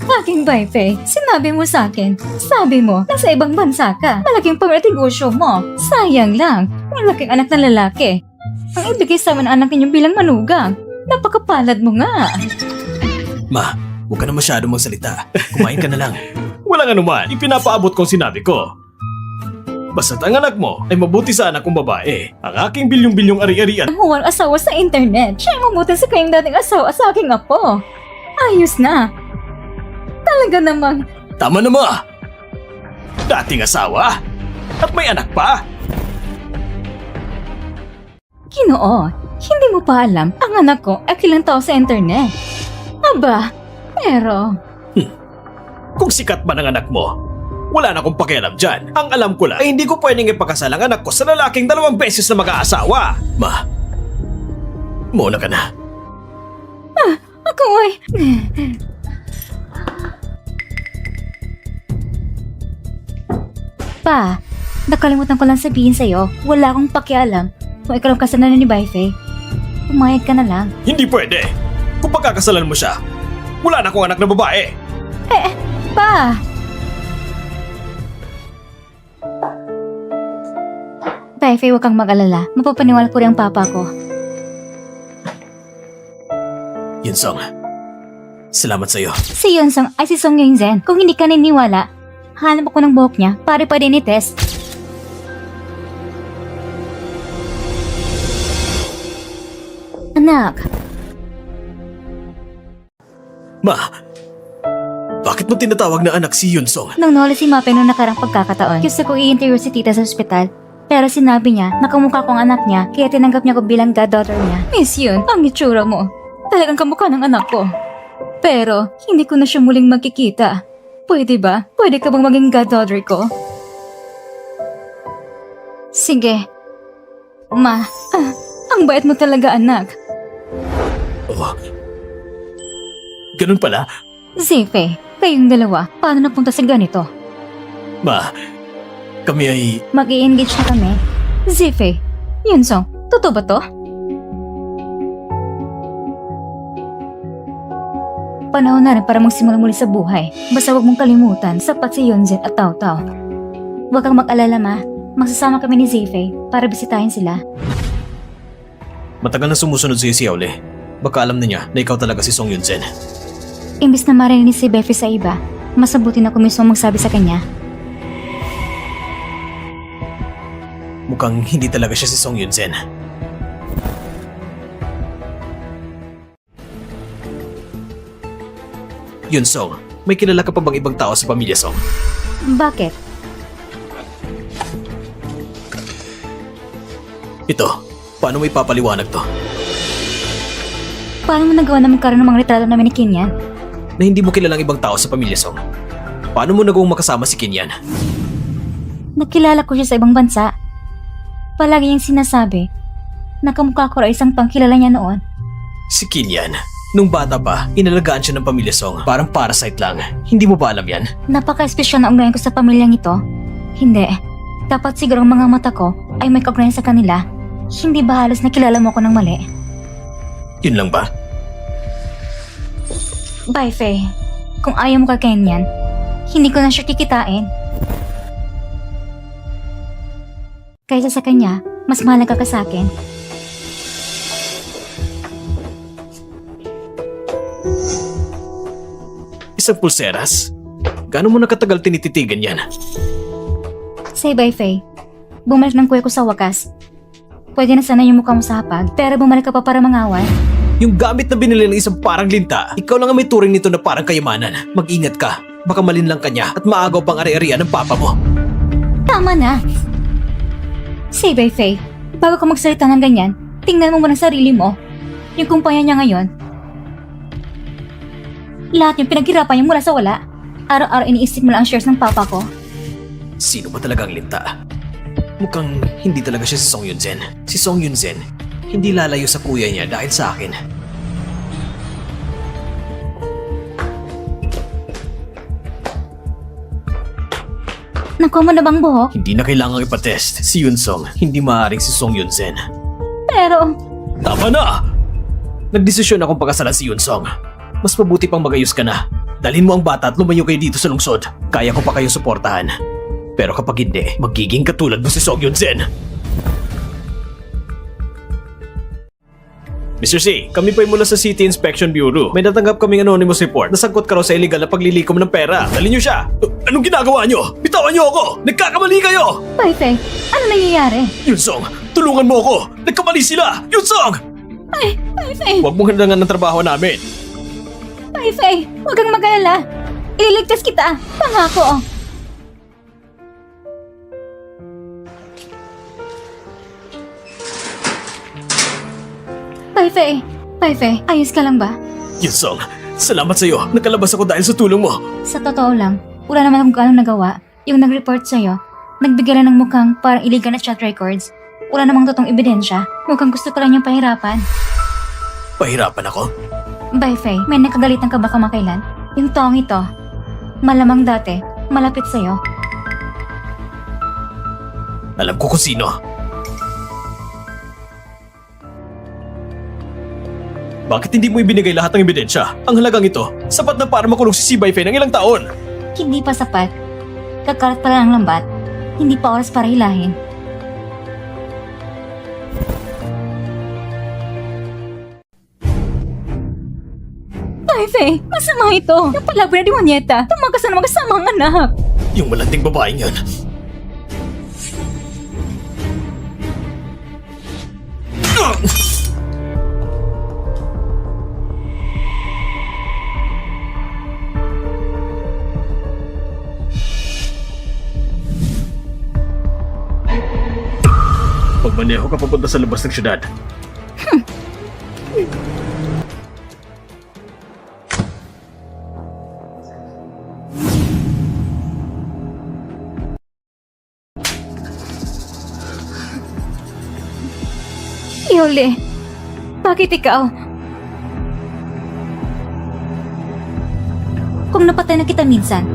Aking Baifei, sinabi mo sa akin. Sabi mo, nasa ibang bansa ka. Malaking pamilya-negosyo mo. Sayang lang. Malaking anak na lalaki. Ang ibigay sa amin ang anak ninyong bilang manugang. Napakapalad mo nga. Ma, huwag ka na masyado magsalita. Kumain ka na lang. Walang anuman, ipinapaabot kong sinabi ko. Basta't ang anak mo ay mabuti sa anak kong babae. Ang aking bilyong-bilyong ari-arian. Ang huwag asawa sa internet. Siya ang mabuti sa kayong dating asawa sa aking apo. Ayos na. Talaga namang Tama na ma! Dating asawa? At may anak pa? Ginoo, hindi mo pa alam, ang anak ko ay kilang tao sa internet. Aba, pero... Kung sikat man ang anak mo, wala na akong pakialam dyan. Ang alam ko lang ay hindi ko pwedeng ipakasal ang anak ko sa lalaking 2 beses na mag-aasawa. Ma, muna ka na. Ako ay... Pa, nakalimutan ko lang sabihin sa'yo, wala akong pakialam kung ikaw ang kasalanan ni Baifei. Pumayag ka na lang. Hindi pwede. Kung pagkakasalan mo siya, wala na akong anak na babae. Pa! Baifei, huwag kang mag-alala. Mapapaniwala ko rin ang papa ko. Yunsong, salamat sa'yo. Si Yonsong ay si Song Yunzen. Kung hindi ka niniwala, hanap ako ng buhok niya para pa din i-test. Anak, Ma, bakit mo tinatawag na anak si Yunsong? nung nawala si Mape noong nakarang pagkakataon, gusto ko i-interview si tita sa ospital. Pero sinabi niya na kamukha ko ang anak niya kaya tinanggap niya ko bilang goddaughter niya. Miss Yun, ang itsura mo. Talagang kamukha ng anak ko. Pero hindi ko na siya muling magkikita. Pwede ba? Pwede ka bang maging goddaughter ko? Sige. Ma, ang bait mo talaga anak. Oh, ganun pala? Zife, kayong dalawa, paano napunta sa ganito? Ma, kami ay... Mag-i-engage na kami. Zife, Yunsong, totoo ba to? Panahon na rin para magsimula muli sa buhay. Basta huwag mong kalimutan, sapat si Yunzen at Tao Tao. Huwag kang mag-alala ma, magsasama kami ni Zife para bisitahin sila. Matagal na sumusunod sa'yo si Yaole. Baka alam na niya na ikaw talaga si Song Yunzen. Imbis na marinig si Befi sa iba, mas mabuti na kung mismo magsabi sa kanya. Mukhang hindi talaga siya si Song Yunzen. Yunsong, may kilala ka pa bang ibang tao sa pamilya Song? Bakit? Ito, paano mo ipapaliwanag to? Paano mo nagawa na magkaroon ng mga retrato namin ni Kinyan? Na hindi mo kilalang ibang tao sa pamilya Song. Paano mo nagawang makasama si Kinyan? Nakilala ko siya sa ibang bansa. Palagi niyang sinasabi na kamukha ko raw isang pangkilala niya noon. Si Kinyan, nung bata pa, inalagaan siya ng pamilya Song. Parang parasite lang. Hindi mo ba alam yan? Napaka-espesyal na ugnayan ko sa pamilyang ito. Hindi. Dapat siguro ang mga mata ko ay may kaugnayan sa kanila. Hindi ba halos nakilala mo ako ng mali? Yun lang ba? Bye, Faye. Kung ayaw mo kay Kenyan, hindi ko na siya kikitain. Kaysa sa kanya, mas mahalaga ka sa akin. Isang pulseras? Gaano mo nakatagal tinititigan yan? Say bye, Faye. Bumalik ng kuya ko sa wakas. Pwede na sana yung mukha mo sa hapag, pero bumalik ka pa para mangaway. Yung gamit na binili ng isang parang linta, ikaw lang ang may turing nito na parang kayamanan. Mag-ingat ka. Baka malinlang ka niya at maagaw pang ari-arian ng papa mo. Tama na! Say bye, Faye. Bago ka magsalita ng ganyan, tingnan mo muna sarili mo. Yung kumpanya niya ngayon, Lahat yung pinaghirapan niyo mula sa wala. Araw-araw iniisip mo lang ang shares ng papa ko. Sino ba talaga ang linta? Mukhang hindi talaga siya si Song Yunzen. Si Song Yunzen, hindi lalayo sa kuya niya dahil sa akin. Nakuha mo na bang buhok? Hindi na kailangang ipatest. Si Yun Song, hindi maaaring si Song Yunzen. Pero, Tama na! Nagdesisyon akong pakasalan si Yun Song. Mas mabuti pang magayos ka na. Dalhin mo ang bata at lumayo kayo dito sa lungsod. Kaya ko pa kayo suportahan. Pero kapag hindi, magiging katulad mo si Song Yunzen. Mr. C, kami po'y mula sa City Inspection Bureau. May natanggap kaming anonymous report na sangkot ka raw sa illegal na paglilikom ng pera. Dali niyo siya! Anong ginagawa niyo? Bitawan niyo ako! Nagkakamali kayo! Paifei, ano nangyayari? Yun Song, tulungan mo ako! Nagkamali sila! Yun Song! Ay, Paifei! Huwag mong handangan ng trabaho namin. Paifei, huwag kang mag-alala. Ililigtas kita, pangako. Paifei, ayos ka lang ba? Yun Song, salamat sa'yo. Nakalabas ako dahil sa tulong mo. Sa totoo lang, wala naman akong anong nagawa. Yung nag-report sa'yo, nagbigay lang ng mukhang parang illegal na chat records. Wala namang totoong ebidensya. Mukhang gusto ko lang yung pahirapan. Pahirapan ako? Paifei, may nakagalitan ka ba kamakailan? Yung taong ito, malamang dati, malapit sa'yo. Alam ko kung sino. Bakit hindi mo ibinigay lahat ng ebidensya? Ang halagang ito, sapat na para makulong si Baifei ng ilang taon. Hindi pa sapat. Kakalat pa lang ang lambat. Hindi pa oras para hilahin. Paifei, masama ito. Yung palabra ni Juanita, tumakas na magkasamang anak. Yung malanding babaeng yun. Pagmaneho ka papunta sa labas ng syudad. Yoli, bakit ikaw? Kung napatay na kita minsan,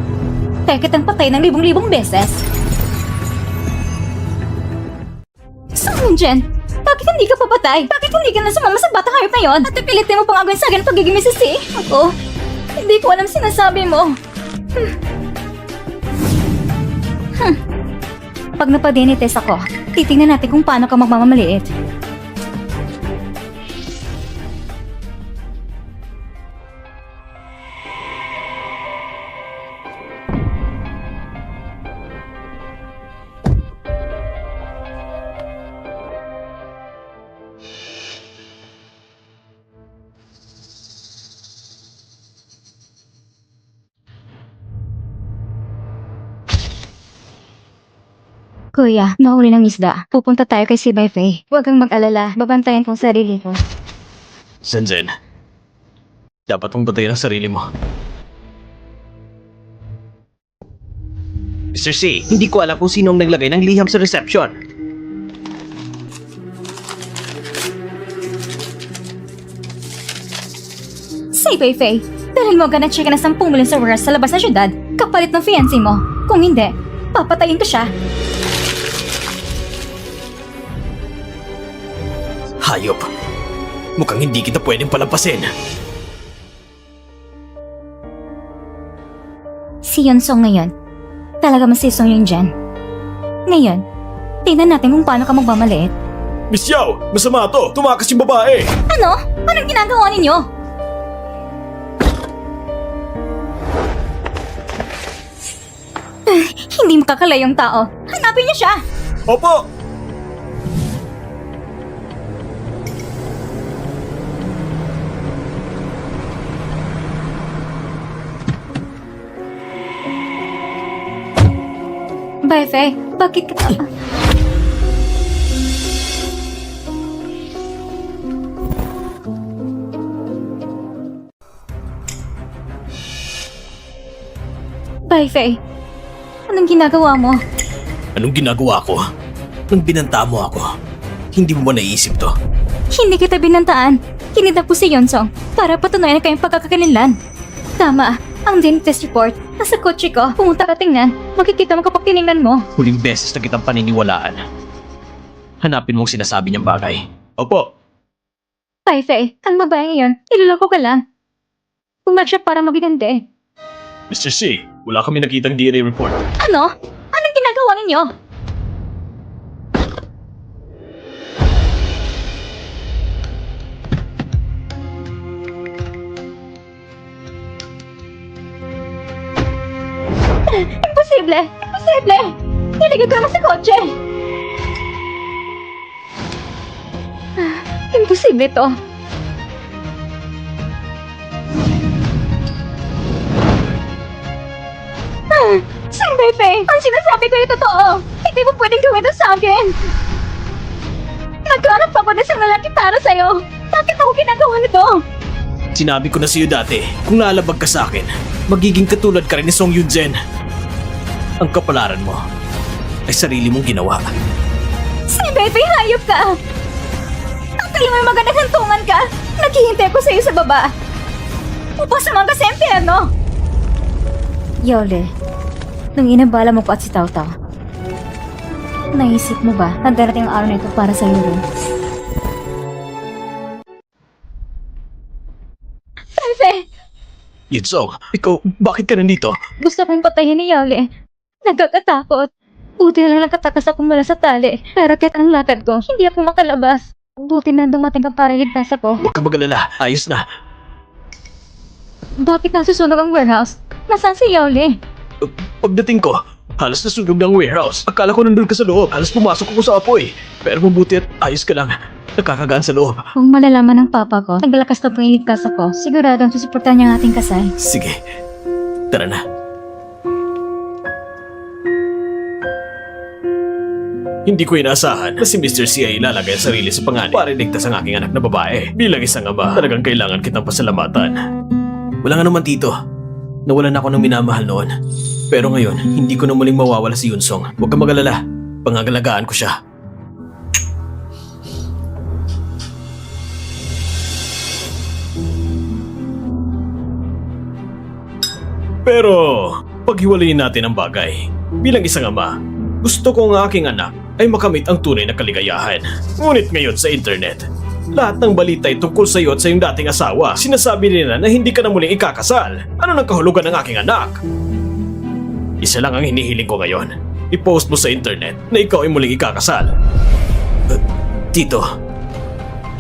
kaya kitang patay ng libong-libong beses. Saan Jen? Bakit hindi ka papatay? Bakit hindi ka na sumama sa batang hayop na yon? At pipilitin mo pang agawin sa akin ang pagiging Mrs. C? Ako, hindi ko alam sinasabi mo. Pag napadinites ako, titingnan natin kung paano ka magmamaliit. Kuya, nahuli ng isda. Pupunta tayo kay si Baifei. Huwag kang mag-alala. Babantayan kong sarili ko. Zenzen, dapat mong batayin ang sarili mo. Mr. C, hindi ko alam kung sino ang naglagay ng liham sa reception. Si Baifei, dahil mo agad na check na 10 million sa warehouse sa labas ng syudad, kapalit ng fiancé mo. Kung hindi, papatayin ko siya. Hayop. Mukhang hindi kita pwedeng palampasin. Si Yonsong ngayon, talaga masisong yung dyan. Ngayon, tingnan natin kung paano ka magmamaliit. Miss Yao, masama to. Tumakas yung babae. Ano? Anong ginagawa ninyo? Hindi makakalay yung tao. Hanapin niyo siya! Opo! Baifei, bakit ka... Pai Fei, anong ginagawa mo? Anong ginagawa ko? Nang binanta mo ako. Hindi mo ba naiisip to? Hindi kita binantaan. Kinidnap ko si Yonsong para patunayan na kayong pagkakakilanlan. Tama, ang DNA test report. Nasa kotse ko. Pumunta ka tingnan. Makikita mo kapag tinignan mo. Huling beses na kitang paniniwalaan. Hanapin mong sinasabi niyang bagay. Opo. Pai Fei, ang babae ngayon, iloloko ka lang. Pumark siya para magigande. Mr. C, wala kami nakitang DNA report. Ano? Anong ginagawa ninyo? Imposible! Imposible! Niligid ka naman sa kotse! Imposible to. Sang Pepe, ang sinasabi ko yung totoo. Hindi mo pwedeng gawin ito sa akin. Nagkaroon pa ko na isang lalaki para sa'yo. Bakit ako ginagawa nito? Sinabi ko na sa'yo dati, kung naalabag ka sa akin, magiging katulad ka rin ni Song Yunzen. Ang kapalaran mo ay sarili mong ginawa. Sang Pepe, hayop ka! Akala mo magandang hantungan ka? Naghihintay ko sa'yo sa baba. Upos naman ka sa impyerno. Yole, nung inabala mo ko at si Tao Tao, naisip mo ba na darating ang araw na ito para sa'yo rin? Pepe! Yunsong, ikaw, bakit ka nandito? Gusto kong patayin ni Yole. Nagkakatakot. Buti na lang nakatakas ako mula sa tali. Pero kahit ang lakad ko, hindi ako makalabas. Buti na dumating ka para ligtas ako. Huwag ka magalala, ayos na. Bakit nasusunog ang warehouse? Nasaan si Yole? Pagdating ko, halos nasunog ng warehouse. Akala ko nandun ka sa loob, halos pumasok ako sa apoy. Pero mabuti at ayos ka lang. Nakakagaan sa loob. Kung malalaman ng papa ko, naglakas na pang iligtas ako, siguradong susuportahan niya ang ating kasal. Sige, tara na. Hindi ko inaasahan na si Mr. C ay ilalagay ang sarili sa panganib para iligtas ang aking anak na babae. Bilang isang ama, talagang kailangan kitang pasalamatan. Wala nga naman tito. Nawalan ako ng minamahal noon. Pero ngayon, hindi ko na muling mawawala si Yunsong. Huwag kang magalala. Pangangalagaan ko siya. Pero, paghiwalayin natin ang bagay. Bilang isang ama, gusto ko ang aking anak ay makamit ang tunay na kaligayahan. Ngunit ngayon sa internet, lahat ng balita ay tungkol sa iyo at sa iyong dating asawa. Sinasabi nila na hindi ka na muling ikakasal. Ano nang kahulugan ng aking anak? Isa lang ang hinihiling ko ngayon. I-post mo sa internet na ikaw ay muling ikakasal. Tito,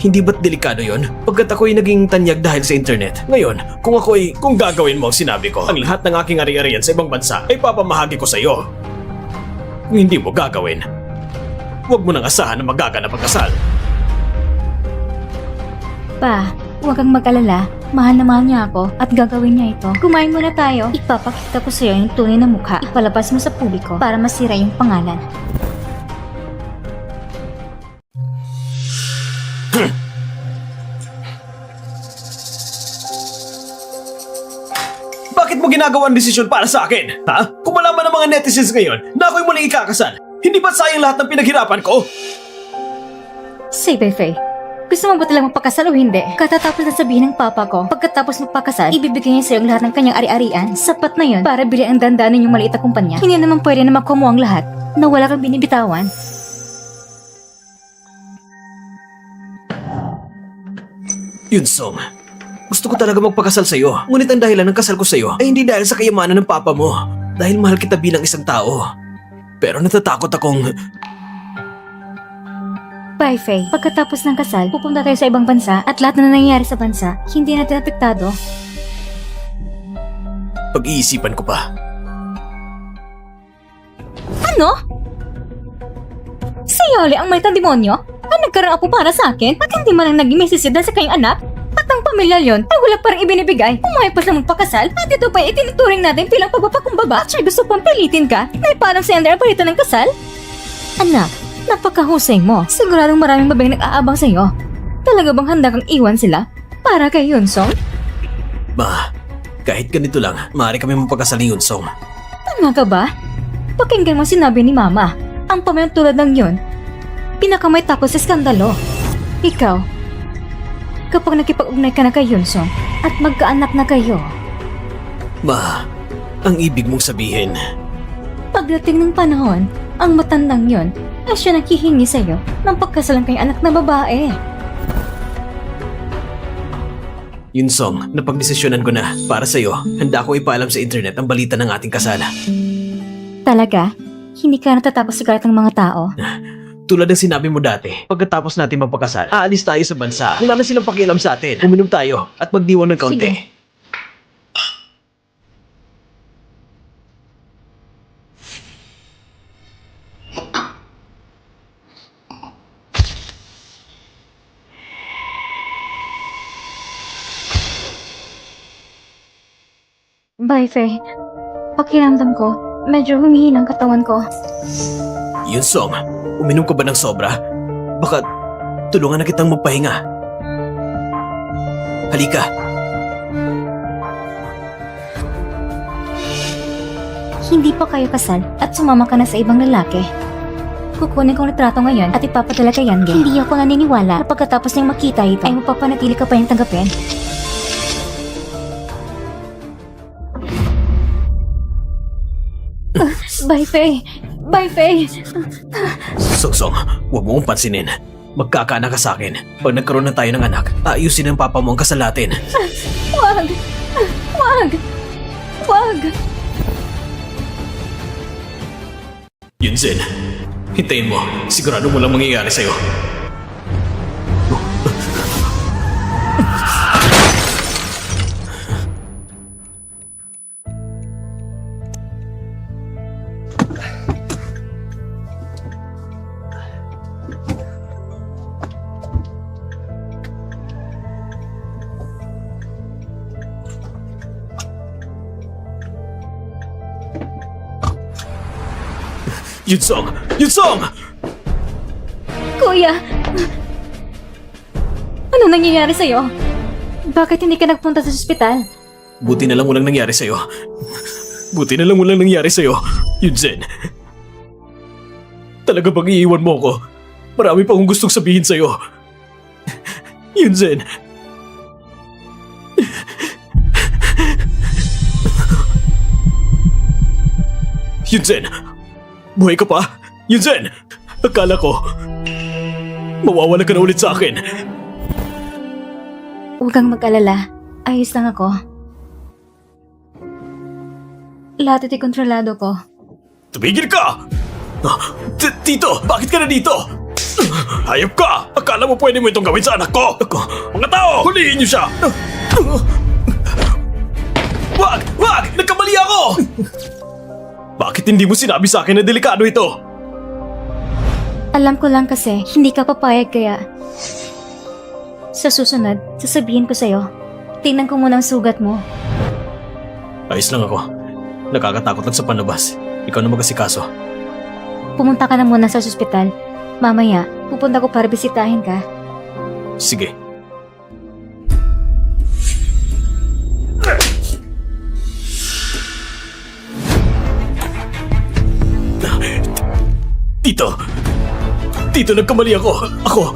hindi ba't delikado yon? Pagkat ako ay naging tanyag dahil sa internet. Ngayon, kung gagawin mo ang sinabi ko, ang lahat ng aking ari-arian sa ibang bansa ay papamahagi ko sa iyo. Kung hindi mo gagawin, huwag mo nang asahan na magaganap ang kasal. Pa, huwag kang mag-alala. Mahal na mahal niya ako at gagawin niya ito. Kumain muna tayo. Ipapakita ko sa'yo yung tunay na mukha. Ipalabas mo sa publiko para masira yung pangalan. Bakit mo ginagawa ang desisyon para sa akin? Ha? Kung malaman ng mga netizens ngayon na ako'y muling ikakasal, hindi ba sayang lahat ng pinaghirapan ko? Say, Pepe, gusto mo ba talagang magpakasal o hindi? Katatapos na sabihin ng papa ko, pagkatapos magpakasal, ibibigay niya sa'yo ang lahat ng kanyang ari-arian. Sapat na yun para bilhin ang dandanan yung maliit na kumpanya. Hindi naman pwede na makuha mo ang lahat na wala kang binibitawan. Yunsong, gusto ko talaga magpakasal sa'yo. Ngunit ang dahilan ng kasal ko sa'yo ay hindi dahil sa kayamanan ng papa mo. Dahil mahal kita bilang isang tao. Pero natatakot akong... Bye, Faye. Pagkatapos ng kasal, pupunta tayo sa ibang bansa at lahat na nangyayari sa bansa, hindi natin apektado. Pag-iisipan ko pa. Ano? Si Yole ang may demonyo? Ang nagkaroon apo para sa akin at hindi man lang naging mesisidad sa kanyang anak? At ang pamilya yon ay wala parang ibinibigay. Umayag pa siya magpakasal at ito pa itinuturing natin bilang pagpapakumbaba at siya gusto pang pilitin ka na parang sender ang palitan ng kasal? Anak, napakahusay mo. Siguradong maraming babaeng nag-aabang sa iyo. Talaga bang handa kang iwan sila para kay Yunsong? Ma, kahit ganito lang, maaari kami magpakasal ni Yunsong. Tanga ka ba? Pakinggan mo sinabi ni Mama. Ang pamayan tulad ng yun, pinakamay tapos sa skandalo. Ikaw, kapag nakipag-ugnay ka na kay Yunsong at magkaanak na kayo, Ma, ang ibig mong sabihin, pagdating ng panahon, ang matandang yun ay siya naghihingi sa'yo ng pagkasalang kay anak na babae. Yunsong, napagdesisyonan ko na. Para sa'yo, handa akong ipaalam sa internet ang balita ng ating kasal. Talaga? Hindi ka natatapos sa galit ng mga tao? Tulad ng sinabi mo dati, pagkatapos natin magpakasal, aalis tayo sa bansa. Wala na silang pakialam sa atin. Uminom tayo at magdiwang ng kaunti. Sige. Bye, Faye. Pakiramdam ko, medyo humihina ang katawan ko. Yunsong, uminom ka ba ng sobra? Baka tulungan na kitang magpahinga. Halika. Hindi pa kayo kasal at sumama ka na sa ibang lalaki. Kukunin kong litrato ngayon at ipapadala kay Yangge. Hindi ako naniniwala na pagkatapos niyang makita ito ay mapapanatili ka pa niyang tanggapin. Bye, Faye. Bye, Faye. Songsong, huwag mo kong pansinin. Magkakaanak ka sa akin. Pag nagkaroon na tayo ng anak, ayusin ng papa mo ang kasal natin. Wag! Wag! Wag! Yunzen, hintayin mo. Sigurado mo lang mangyayari sa'yo. Yunsong! Yunsong! Kuya! Ano nangyayari sa'yo? Bakit hindi ka nagpunta sa ospital? Buti na lang walang nangyari sa'yo. Buti na lang walang nangyari sa'yo. Yunzen. Talaga bang iiwan mo ako? Marami pa akong gustong sabihin sa'yo. Yunzen. Yunzen. Buhay ka pa? Yunzen! Akala ko, mawawala ka na ulit sa akin. Huwag kang mag-alala. Ayos lang ako. Lahat ito'y kontrolado ko. Tumigil ka! Tito, bakit ka na dito? Hayop ka! Akala mo pwede mo itong gawin sa anak ko? Mga tao, huliin niyo siya! Wag! Wag! Nagkamali ako! Bakit hindi mo sinabi sa akin na delikado ito? Alam ko lang kasi, hindi ka papayag kaya... Sa susunod, sasabihin ko sa'yo. Tingnan ko muna ang sugat mo. Ayos lang ako. Nakakatakot lang sa panlabas. Ikaw na mag-asikaso. Pumunta ka na muna sa ospital. Mamaya, pupunta ko para bisitahin ka. Sige. Tito, nagkamali ako.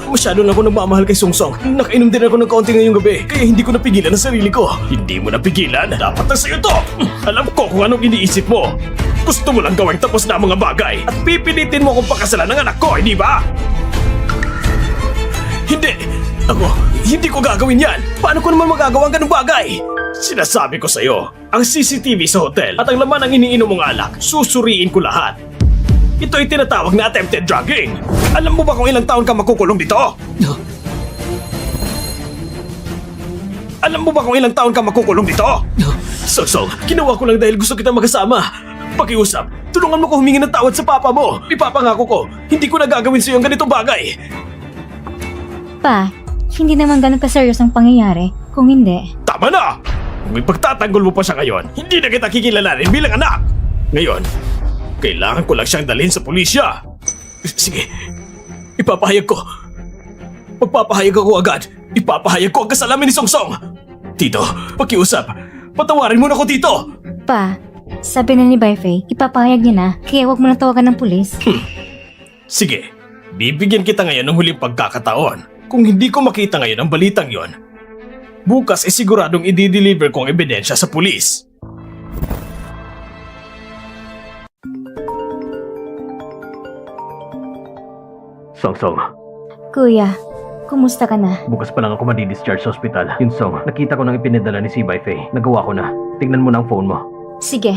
Masyado lang ako nagmamahal kay Songsong. Nakainom din ako ng kaunti ngayong gabi, kaya hindi ko napigilan ang sarili ko. Hindi mo napigilan? Dapat na sa'yo to! Alam ko kung anong iniisip mo. Gusto mo lang gawing tapos na ang mga bagay at pipilitin mo akong pakasalan ng anak ko, hindi ba? Hindi ko gagawin yan. Paano ko naman magagawa ang ganung bagay? Sinasabi ko sa'yo, ang CCTV sa hotel at ang laman ng iniinom mong alak, susuriin ko lahat. Ito ay tinatawag na attempted drugging. Alam mo ba kung ilang taon ka makukulong dito? Alam mo ba kung ilang taon ka makukulong dito? Songsong, ginawa ko lang dahil gusto kita magkasama. Pakiusap, tulungan mo ko humingi ng tawad sa papa mo. Ipapangako ko, hindi ko na gagawin sa'yo ang ganitong bagay. Pa, hindi naman ganun kaseryos ang pangyayari. Kung hindi... Tama na! Kung ipagtatanggol mo pa siya ngayon, hindi na kita kikilalanin bilang anak. Ngayon, kailangan ko lang siyang dalhin sa pulisya. Sige, ipapahayag ko. Magpapahayag ako agad. Ipapahayag ko ang kasalanan ni Songsong. Tito, pakiusap. Patawarin mo na ko, Tito. Pa, Sabi na ni Baifei, ipapahayag niya na, kaya huwag mo na tawagan ng pulis. Sige, bibigyan kita ngayon ng huling pagkakataon. Kung hindi ko makita ngayon ang balitang yon, bukas ay siguradong i-deliver ko ang ebidensya sa pulis. Song, Kuya, kumusta ka na? bukas pa lang ako madi-discharge sa ospital. Yun Song, nakita ko nang ipinadala ni si Baifei. Nagawa ko na. Tingnan mo na ang phone mo. Sige.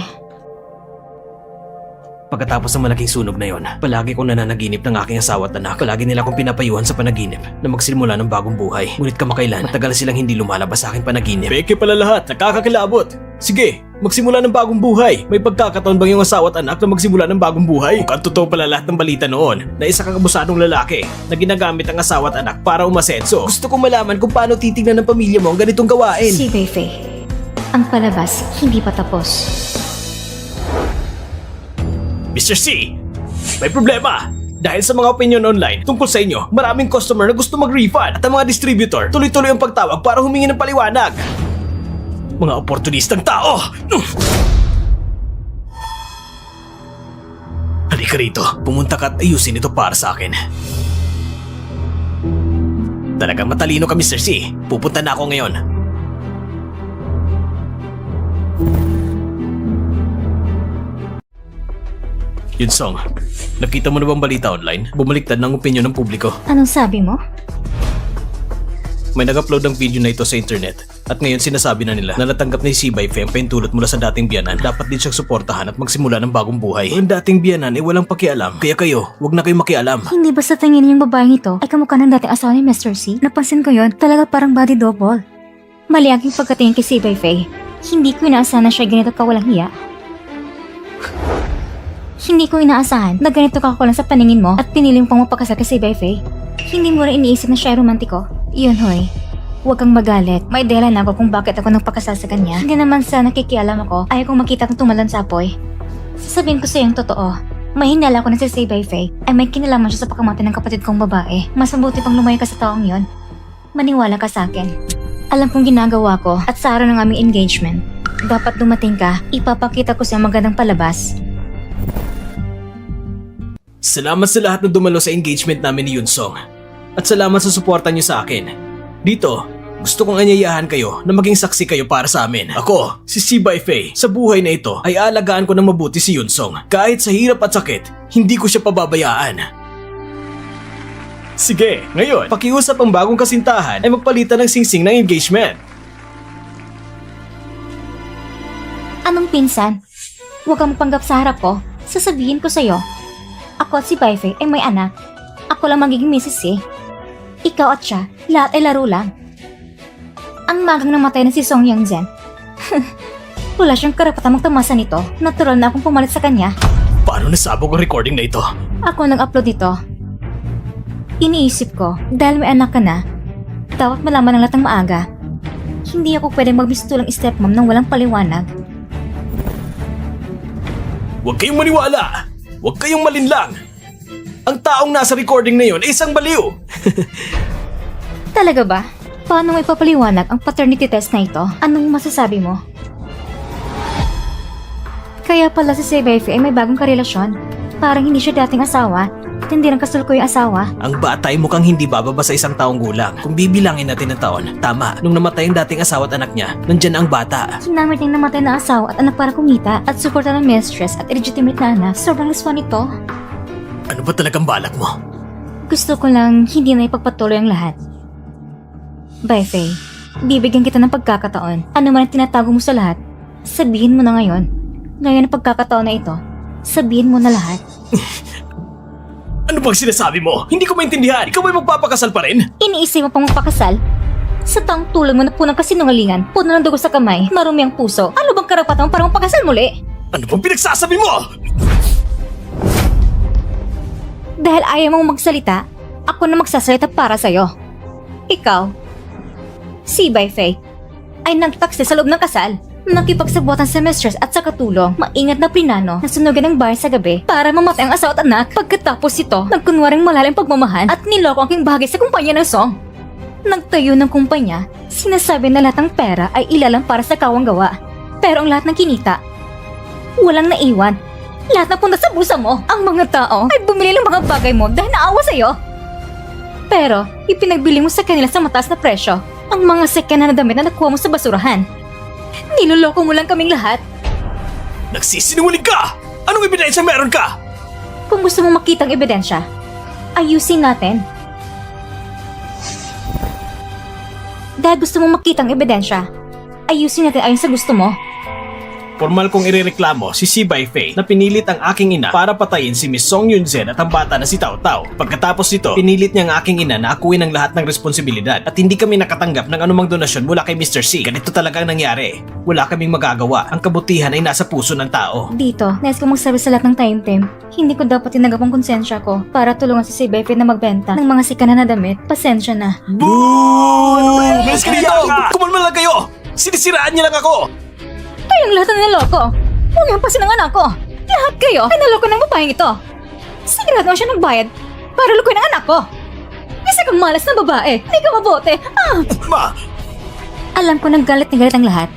Pagkatapos ng malaking sunog na yon, palagi kong nananaginip ng aking asawa at anak. Palagi nila akong pinapayuhan sa panaginip na magsimula ng bagong buhay. Ngunit kamakailan, matagal silang hindi lumalabas sa aking panaginip. Peke pala lahat, nakakakilabot. Sige, magsimula ng bagong buhay. May pagkakataon bang yung asawa at anak na magsimula ng bagong buhay? Mukhang totoo pala lahat ng balita noon na isa kang abusadong lalaki na ginagamit ang asawa at anak para umasenso. Gusto kong malaman kung paano titignan ng pamilya mo ang ganitong gawain. Si Baifei, ang palabas hindi pa tapos. Mr. C, may problema! Dahil sa mga opinion online tungkol sa inyo, maraming customer na gusto mag-refund at ang mga distributor tuloy-tuloy ang pagtawag para humingi ng paliwanag. Mga oportunistang tao! Halika rito, pumunta ka at ayusin ito para sa akin. Talagang matalino ka, Mr. C. Pupunta na ako ngayon. Yun Song, nakita mo na bang balita online? Bumaliktad ng opinyon ng publiko. Anong sabi mo? May nag-upload ng video na ito sa internet at ngayon sinasabi na nila na natanggap ni si Baifei ang paintulot mula sa dating biyanan. Dapat din siyang suportahan at magsimula ng bagong buhay. Ang dating biyanan ay walang pakialam, kaya kayo, wag na kayong makialam. Hindi ba sa tingin yung babaeng ito ay kamukha ng dating asawa ni Mr. C? Napansin ko yon, talaga parang body double. Mali aking pagkatingin kay si Baifei. Hindi ko inaasahan na siya ganito kawalang hiya. Hindi ko inaasahan na ganito kakakulang sa paningin mo at pinili mo pang mapakasal kay si Baifei. Hindi mo rin iniisip na siya ay romantiko. Iyon hoy, huwag kang magalit. May dahilan ako kung bakit ako nagpakasal sa kanya. Hindi naman sa nakikialam ako, ayaw kong makita kong tumalon sa apoy. Sasabihin ko sa iyong totoo, may hinala ko na si Baifei ay may kinalaman siya sa pagkamatay ng kapatid kong babae. Mas mabuti pang lumayo ka sa taong yon. Maniwala ka sa akin. Alam kong ginagawa ko at sa araw ng aming engagement. Dapat dumating ka, ipapakita ko sa magandang palabas. Salamat sa lahat na dumalo sa engagement namin ni Yun Song. At salamat sa suporta niyo sa akin. Dito, gusto kong anyayahan kayo na maging saksi kayo para sa amin. Ako, si Baifei, sa buhay na ito ay aalagaan ko ng mabuti si Yun Song. Kahit sa hirap at sakit, hindi ko siya pababayaan. Sige, ngayon, pakiusap ang bagong kasintahan ay magpalitan ng singsing ng engagement. Anong pinsan? Huwag kang mapanggap sa harap ko. Sasabihin ko sa'yo. Ako at si Baifei ay may anak. Ako lang magiging misis eh. Ikaw at siya, lahat ay laro lang. Ang magang namatay na si Song Yang-zen. Wala siyang karapatang magtamasa nito. Natural na akong pumalit sa kanya. Paano nasabog ang recording na ito? Ako nag-upload nito. Iniisip ko, dahil may anak ka na, dapat malaman ng lahat ng maaga. Hindi ako pwedeng magmistulang stepmom nang walang paliwanag. Huwag kayong maniwala! Huwag kayong malinlang! Ang taong nasa recording na yon ay isang baliw! Talaga ba? Paano mo ipapaliwanag ang paternity test na ito? Anong masasabi mo? Kaya pala si Baifei ay may bagong karelasyon. Parang hindi siya dating asawa at hindi rin kasulkuy asawa. Ang bata ay mukhang hindi bababa sa isang taong gulang. Kung bibilangin natin ang taon, tama, nung namatay ang dating asawa at anak niya, nandyan ang bata. Sinamit niyang namatay na asawa at anak para kumita at suporta ng mistress at illegitimate na anak. Sobrang reswan ito. Ano ba talagang balak mo? Gusto ko lang hindi na ipagpatuloy ang lahat. Baifei, bibigyan kita ng pagkakataon. Ano man ang tinatago mo sa lahat, sabihin mo na ngayon. Ngayon ang pagkakataon na ito, sabihin mo na lahat. Ano bang sinasabi mo? Hindi ko maintindihan. Ikaw ba'y magpapakasal pa rin? Iniisip mo pang magpakasal? Sa taong tulad mo na punang kasinungalingan, puno ng dugo sa kamay, marumi ang puso, ano bang karapatan mo para magpakasal muli? Ano bang pinagsasabi mo? Dahil ayaw mong magsalita, ako na magsasalita para sa'yo. Ikaw, si Baifei, ay nagtaksi sa loob ng kasal. Nakipagsabuatan sa mistress at sa katulong, maingat na plinano na sunugan ng bahay sa gabi para mamatay ang asawa at anak. Pagkatapos ito, nagkunwaring malalim pagmamahal at niloko ang aking bahagi sa kumpanya ng Song. Nagtayo ng kumpanya, sinasabi na lahat ng pera ay ilalang para sa kawang gawa. Pero ang lahat ng kinita Walang naiwan. Lahat na punta sa bulsa mo. Ang mga tao ay bumili ng mga bagay mo dahil naawa sa'yo. Pero, ipinagbili mo sa kanila sa mataas na presyo ang mga second na damit na nakuha mo sa basurahan. Niloloko mo lang kaming lahat. Nagsisinungaling ka! Anong ebidensya meron ka? Kung gusto mong makita ang ebidensya, ayusin natin. Dahil gusto mong makita ang ebidensya, ayusin natin ayon sa gusto mo. Formal kong irereklamo si Si Baifei na pinilit ang aking ina para patayin si Miss Song Yunzen at ang bata na si Tao Tao. Pagkatapos nito, pinilit niya ang aking ina na akuin ang lahat ng responsibilidad at hindi kami nakatanggap ng anumang donasyon mula kay Mr. C. Ganito talaga ang nangyari. Wala kaming magagawa. Ang kabutihan ay nasa puso ng tao. Dito, nais ko magsabi sa lahat ng time. Hindi ko dapat tinanggap ang konsensya ko para tulungan si Si Baifei na magbenta ng mga sikana na damit. Pasensya na. Boo! Malis ka dito! Kumalma lang kayo! Sinisiraan niya lang ako! Kayong lahat na niloko. Huwag pasin ang anak ko. Lahat kayo ay naloko ng babaeng ito. Sigurado siya nagbayad para lukuin ang anak ko. Isa kang malas na babae. Hindi ka mabote. Ma! Alam ko naggalit na galit ang lahat.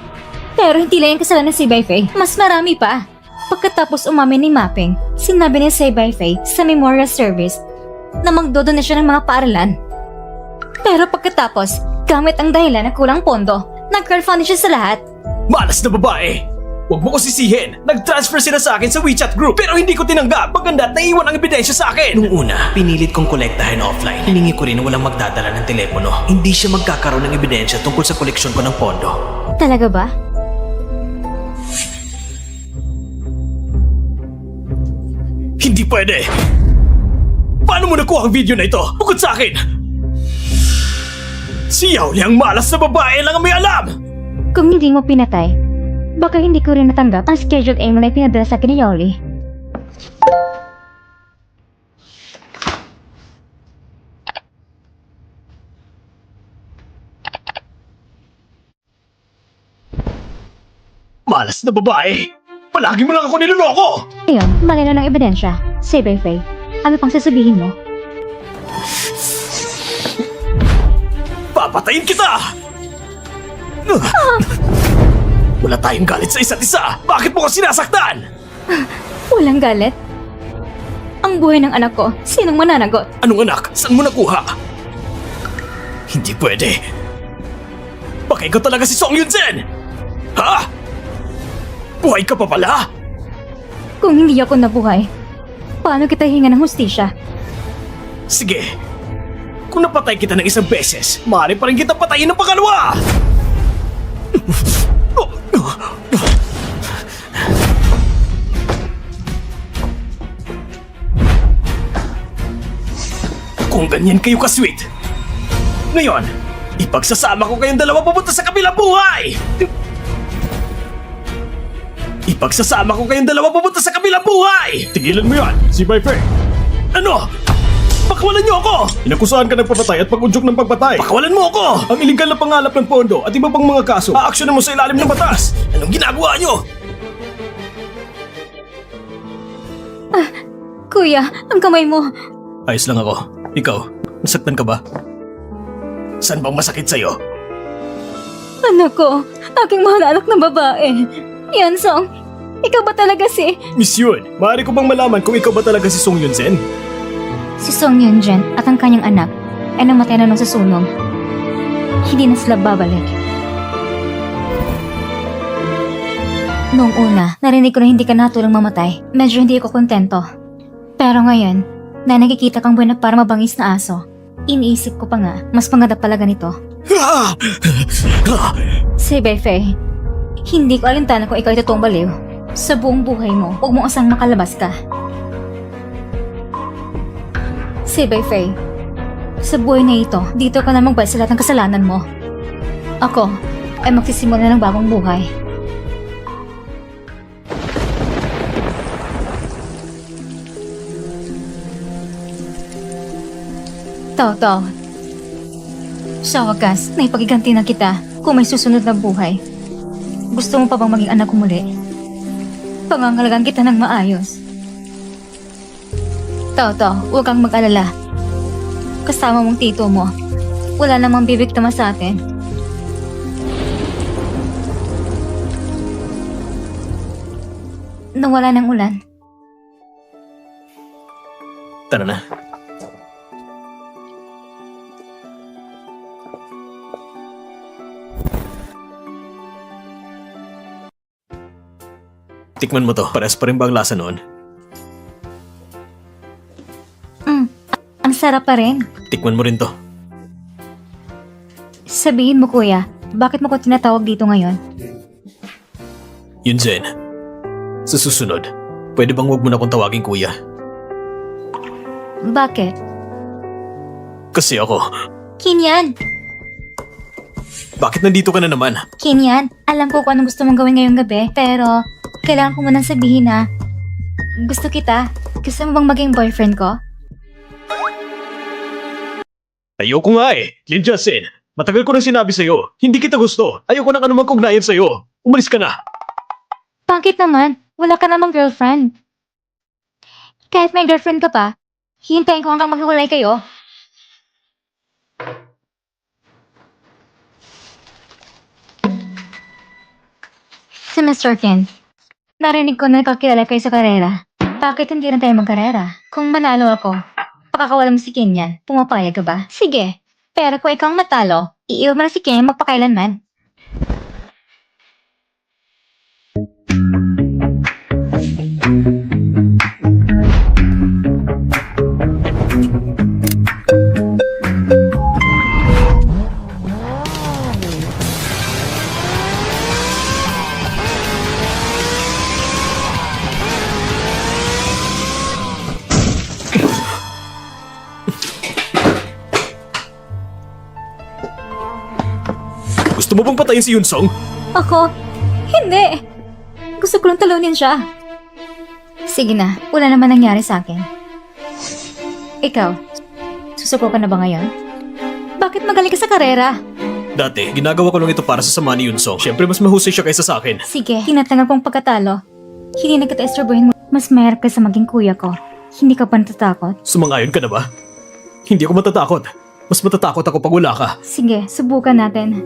Pero hindi lang yung kasalanan si Baifei. Mas marami pa. Pagkatapos umamin ni Mapping, sinabi ni Si Baifei sa memorial service na magdodonasyon ng mga paaralan. Pero pagkatapos, gamit ang dahilan na kulang pondo, nag-crowdfunding siya sa lahat. Malas na babae! Huwag mo ko sisihin. Nag-transfer sila sa akin sa WeChat group pero hindi ko tinanggap. Maganda at naiwan ang ebidensya sa akin. Nung una, pinilit kong kolektahin offline. Hiningi ko rin na walang magdadala ng telepono. Hindi siya magkakaroon ng ebidensya tungkol sa koleksyon ko ng pondo. Talaga ba? Hindi pwede! Paano mo nakuha ang video na ito? Bukod sa akin! Si Yaoli ang malas na babae lang ang may alam! Kung hindi mo pinatay, baka hindi ko rin natanggap ang scheduled aim na pinadala sa akin ni Yoli. Malas na babae! Palagi mo lang ako niloloko! Ngayon, malinaw ng ebidensya. Si Baifei, ano pang sasabihin mo? Papatayin kita! Wala tayong galit sa isa't isa! Bakit mo ko sinasaktan? Walang galit. Ang buhay ng anak ko, sinong mananagot? Anong anak? Saan mo nakuha? Hindi pwede. Baka ikaw talaga si Song Yunzen! Ha? Buhay ka pa pala? Kung hindi ako nabuhay, paano kita hinga ng hustisya? Sige. Kung napatay kita ng isang beses, maaari pa rin kita patayin ng pangalawa! Kung ganyan kayo ka-sweet, ngayon, ipagsasama ko kayong dalawa pupunta sa kabilang buhay! Ipagsasama ko kayong dalawa pupunta sa kabilang buhay! Tigilan mo yan, si Baifei! Ano? Pakawalan niyo ako! Inakusahan ka ng papatay at pag-udyok ng pagpatay. Pakawalan mo ako! Ang iligal na pangalap ng pondo at iba pang mga kaso, aaksyonan mo sa ilalim ng batas! Anong ginagawa niyo? Kuya, ang kamay mo. Ayos lang ako. Ikaw, nasaktan ka ba? Saan bang masakit sa'yo? Anak ko, aking mahal na anak na babae. Yan, Song. Ikaw ba talaga si... Miss Yun, maaari ko bang malaman kung ikaw ba talaga si Song Yunzen? Si Song Yunjen at ang kanyang anak ay namatay na nung sa sunog. Hindi na sila babalik. Noong una, narinig ko na hindi ka natulong mamatay. Medyo hindi ako kontento. Pero ngayon, na nakikita kang buwan na para mabangis na aso, iniisip ko pa nga, mas maganda pala ganito. Si Baifei, hindi ko alintana kung ikaw ay totoong baliw. Sa buong buhay mo, huwag mo asang makalabas ka. Si Baifei, sa buhay na ito, dito ka na magbayad sa lahat ng kasalanan mo. Ako ay magsisimula ng bagong buhay. Tao. Sa wakas, naipagiganti na kita kung may susunod na buhay. Gusto mo pa bang maging anak ko muli? Pangangalagaan kita ng maayos. Tao, huwag kang mag-alala. Kasama mong tito mo. Wala namang bibiktima sa atin. nawala ng ulan. Tara na. Tikman mo to. Pares pa rin ba ang lasa noon? Ang sarap pa rin. Tikman mo rin to. Sabihin mo kuya, bakit mo ko tinatawag dito ngayon? Yunzen, sa susunod, pwede bang wag mo na akong tawagin kuya? Bakit? Kasi ako, Kinyan! bakit nandito ka na naman? Kinyan, alam ko kung anong gusto mong gawin ngayong gabi, pero kailangan ko munang sabihin na gusto kita. Gusto mo bang maging boyfriend ko? Ayoko nga eh, Lin Justin. Matagal ko na sinabi sa'yo, hindi kita gusto. Ayoko na ka naman kugnayan sa'yo. Umalis ka na. Bakit naman? Wala ka namang girlfriend. Kahit may girlfriend ka pa, hintayin ko hanggang maghiwalay kayo. Si Mr. Ken, narinig ko na kakilala kayo sa karera. Bakit hindi na tayo magkarera? Kung manalo ako, pakakawalan mo si Ken yan, pumapayag ka ba? Sige, pero kung ikaw ang matalo, iiwan mo na si Ken magpakailanman. Gusto mo bang patayin si Yunsong? Ako? Hindi. Gusto ko lang talunin siya. Sige na, wala naman nangyari sa akin. Ikaw, susuko ka na ba ngayon? Bakit magaling ka sa karera? Dati, ginagawa ko lang ito para sa sama ni Yunsong. Siyempre, mas mahusay siya kaysa sa akin. Sige, tinatanggap kong pagkatalo. Hindi na kita istorbohin mo. Mas mahirap ka sa maging kuya ko. Hindi ka pa natatakot. Sumangayon ka na ba? Hindi ako matatakot. Mas matatakot ako pag wala ka. Sige, subukan natin.